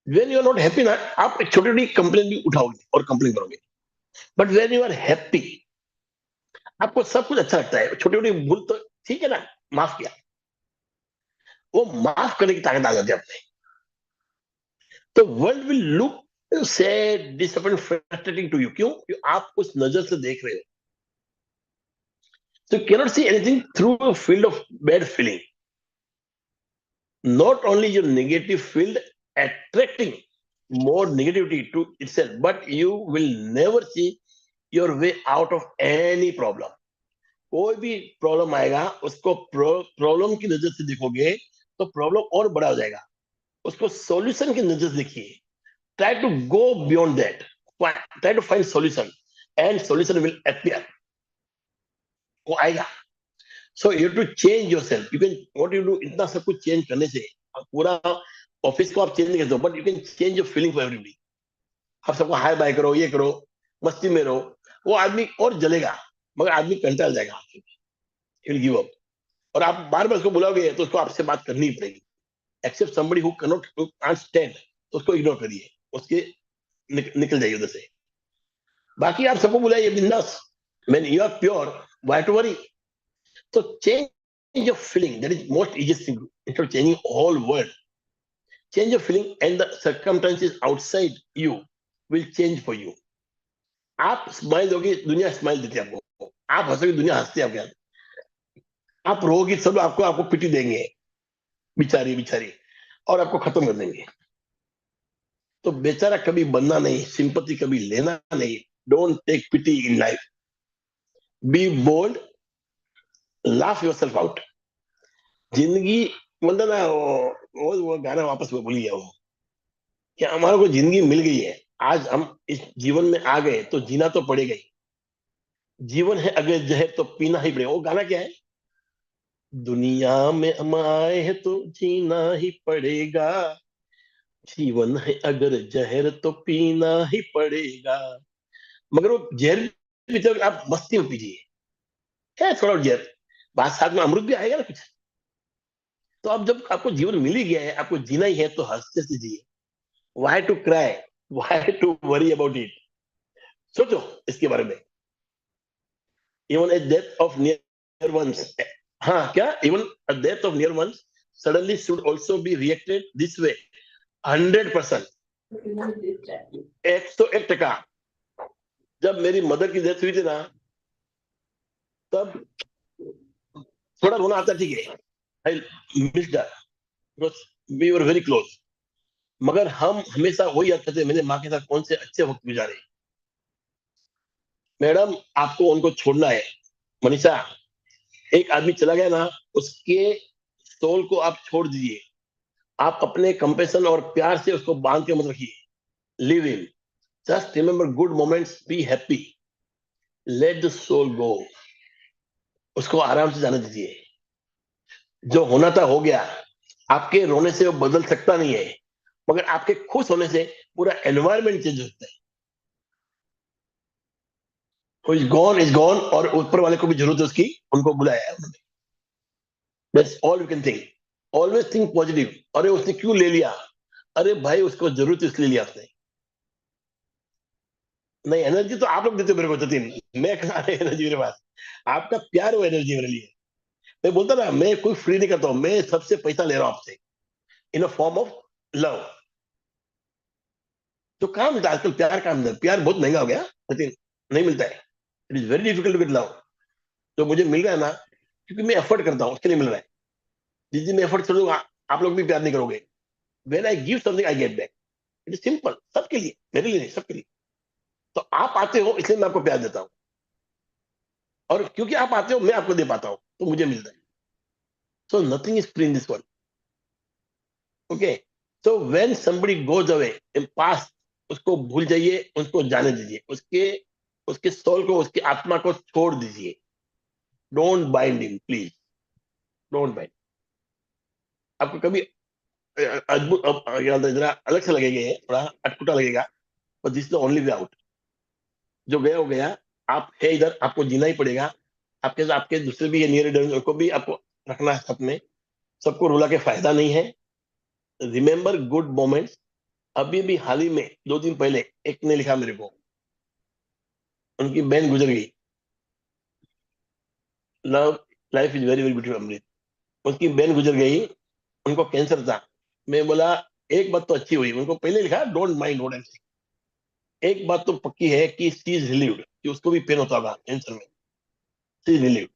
Speaker 2: When you are not happy ना, आप एक छोटी छोटी कंप्लेन भी उठाओगे और कंप्लेन करोगे, but when you are happy, आपको सब कुछ अच्छा लगता है। छोटी छोटी भूल तो ठीक है ना, माफ किया, वो माफ करने की ताकत आ जाती है अपने। तो world will look sad, disappointed, frustrating to you. क्यों? आप उस नजर से देख रहे हो। So you cannot see anything through a field of bad feeling. Not only your negative field attracting more negativity to itself, but you will never see your way out of any problem. कोई भी प्रॉब्लम आएगा, उसको प्रॉब्लम की नजर से देखोगे तो प्रॉब्लम और बड़ा हो जाएगा। उसको सॉल्यूशन की नजर से देखिए। Try to go beyond that. Try to find solution, and solution will appear. वो आएगा। So you to change yourself, you can what you do, इतना सब कुछ चेंज करने से पूरा ऑफिस को आप चेंज नहीं कर सकते, but you can change your feeling for everybody. आप सबको हाय बाय करो, ये करो, मस्ती में रहो, वो आदमी और जलेगा, मगर आदमी कंटाल जाएगा आपसे, ही विल गिव अप। और आप बार बार उसको बुलाओगे तो उसको आपसे बात करनी ही पड़ेगी। Accept somebody who can not can't stand, तो उसको इग्नोर करिए, उसके निकल जाइए उधर से। बाकी आप सबको बुलाइए बिंदास, when you are pure, why to worry. तो change your feeling, that is most easiest thing, instead of changing whole world. Change your feeling and the circumstances outside you will change for you. आप स्माइल दोगे, दुनिया स्माइल देती है आपको, आप हंसोगे, दुनिया हंसती है आपके साथ, आप रोगे, सब आपको पिटी देंगे, बिचारी बिचारी, और आपको खत्म कर देंगे। तो बेचारा कभी बनना नहीं, सिंपैथी कभी लेना नहीं। Don't take pity in life, be bold, laugh yourself out. जिंदगी मतलब ना वो गाना वापस में भूल गया वो, कि हमारे को जिंदगी मिल गई है, आज हम इस जीवन में आ गए तो जीना तो पड़ेगा ही। जीवन है अगर जहर तो पीना ही पड़ेगा। वो गाना क्या है, दुनिया में हम आए हैं तो जीना ही पड़ेगा, जीवन है अगर जहर तो पीना ही पड़ेगा। मगर वो जहर पीते वक्त आप मस्ती में पीजिए, है थोड़ा जहर, बाद साथ में अमृत भी आएगा ना कुछ। तो अब जब आपको जीवन मिल ही गया है, आपको जीना ही है, तो हंसते से जिए। Why to cry? Why to worry about it? सोचो इसके बारे में। Even a death of near ones, हाँ क्या, even a death of near ones suddenly should also be reacted this way, 100%, 101%। जब मेरी मदर की डेथ हुई थी ना, तब थोड़ा रोना आता, ठीक है, I missed her because we were very close। मगर हम हमेशा वही याद करते, मेरे माँ के साथ कौन से अच्छे वक्त गुजारे। मैडम आपको उनको छोड़ना है, मनीषा। एक आदमी चला गया ना, उसके सोल को आप छोड़ दीजिए, आप अपने कंपैशन और प्यार से उसको बांध के मत रखिए। Live in, just remember good moments, be happy, let the soul go. उसको आराम से जाने दीजिए। जो होना था हो गया, आपके रोने से वो बदल सकता नहीं है, मगर आपके खुश होने से पूरा एनवायरमेंट चेंज होता है। इज गॉन, और ऊपर वाले को भी जरूरत है उसकी, उनको बुलाया है उन्होंने। That's all you can think. Always think positive. अरे उसने क्यों ले लिया, अरे भाई उसको जरूरत है इसलिए लिया उसने। नहीं, एनर्जी तो आप लोग देते मेरे को जतिन, मैं कहा एनर्जी मेरे पास, आपका प्यार वो एनर्जी मेरे लिए। मैं बोलता ना, मैं कोई फ्री नहीं करता हूं, मैं सबसे पैसा ले रहा हूं आपसे, इन अ फॉर्म ऑफ लव। तो कहां मिलता है आजकल प्यार, कहां मिलता है? प्यार बहुत महंगा हो गया जतिन, नहीं मिलता है। It is very difficult to get love. जो मुझे मिल रहा है ना, क्योंकि मैं एफर्ट करता हूं, उसके लिए मिल रहा है। जिस दिन मैं एफर्ट छोड़ूंगा, आप लोग भी प्यार नहीं करोगे। When I give something I get back. It is simple, सबके लिए, मेरे लिए नहीं, सबके लिए। तो आप आते हो इसलिए मैं आपको प्यार देता हूं, और क्योंकि आप आते हो मैं आपको दे पाता हूं, तो मुझे मिलता है। So nothing is free in this world. Okay, so when somebody goes away in past, उसको भूल जाइए, उसको जाने दीजिए, उसके सोल को, उसकी आत्मा को छोड़ दीजिए। Don't bind him, please don't bind. आपको कभी अद्भुत जरा अलग से लगेगा, ये थोड़ा अटकुटा लगेगा, पर this is the only way out. जो गया वो गया, आप है इधर, आपको जीना ही पड़ेगा। आपके दूसरे भी नियर डियर उनको भी आपको रखना है साथ में। सबको रुला के फायदा नहीं है। Remember good moments. अभी भी हाल ही में 2 दिन पहले एक ने लिखा मेरे को, उनकी बहन गुजर गई। Love life is very very beautiful Amrit. उनकी बहन गुजर गई, उनको कैंसर था। मैं बोला एक बात तो अच्छी हुई, उनको पहले लिखा don't mind what I am saying. एक बात तो पक्की है कि शी इज रिलीव्ड, कि उसको भी पेन होता होगा कैंसर में, शी इज रिलीव्ड।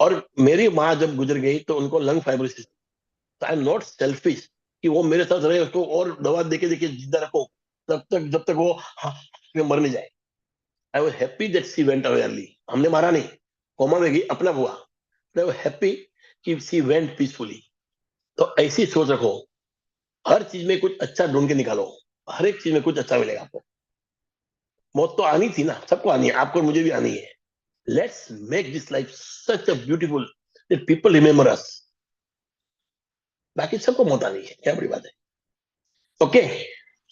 Speaker 2: और मेरी माँ जब गुजर गई तो उनको lung fibrosis. I am not selfish कि वो मेरे साथ रहे, उसको और दवा देके देके जिंदा रखो जब तक वो मर नहीं जाए। I was happy that she went away early. हमने मारा नहीं, कोमा में गई, अपना हुआ। आई वाज हैप्पी कि शी वेंट पीसफुली। तो ऐसी सोच रखो, हर चीज में कुछ अच्छा ढूंढ के निकालो, हर एक चीज में कुछ अच्छा मिलेगा आपको। मौत तो आनी थी ना, सबको आनी है, आपको और मुझे भी आनी है। Let's make this life such a beautiful that people remember us. बाकी सबको मौका नहीं है, क्या बड़ी बात है. Okay,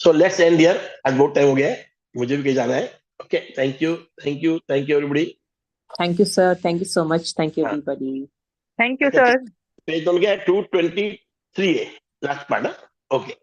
Speaker 2: so let's end here. आज बहुत टाइम हो गया है, मुझे भी कहीं जाना है. Okay, thank you everybody.
Speaker 5: Thank you, sir. Thank you so much. Thank you, everybody.
Speaker 4: Thank you, sir.
Speaker 2: Page number क्या है? 223 है लास्ट पार्ट. ओके.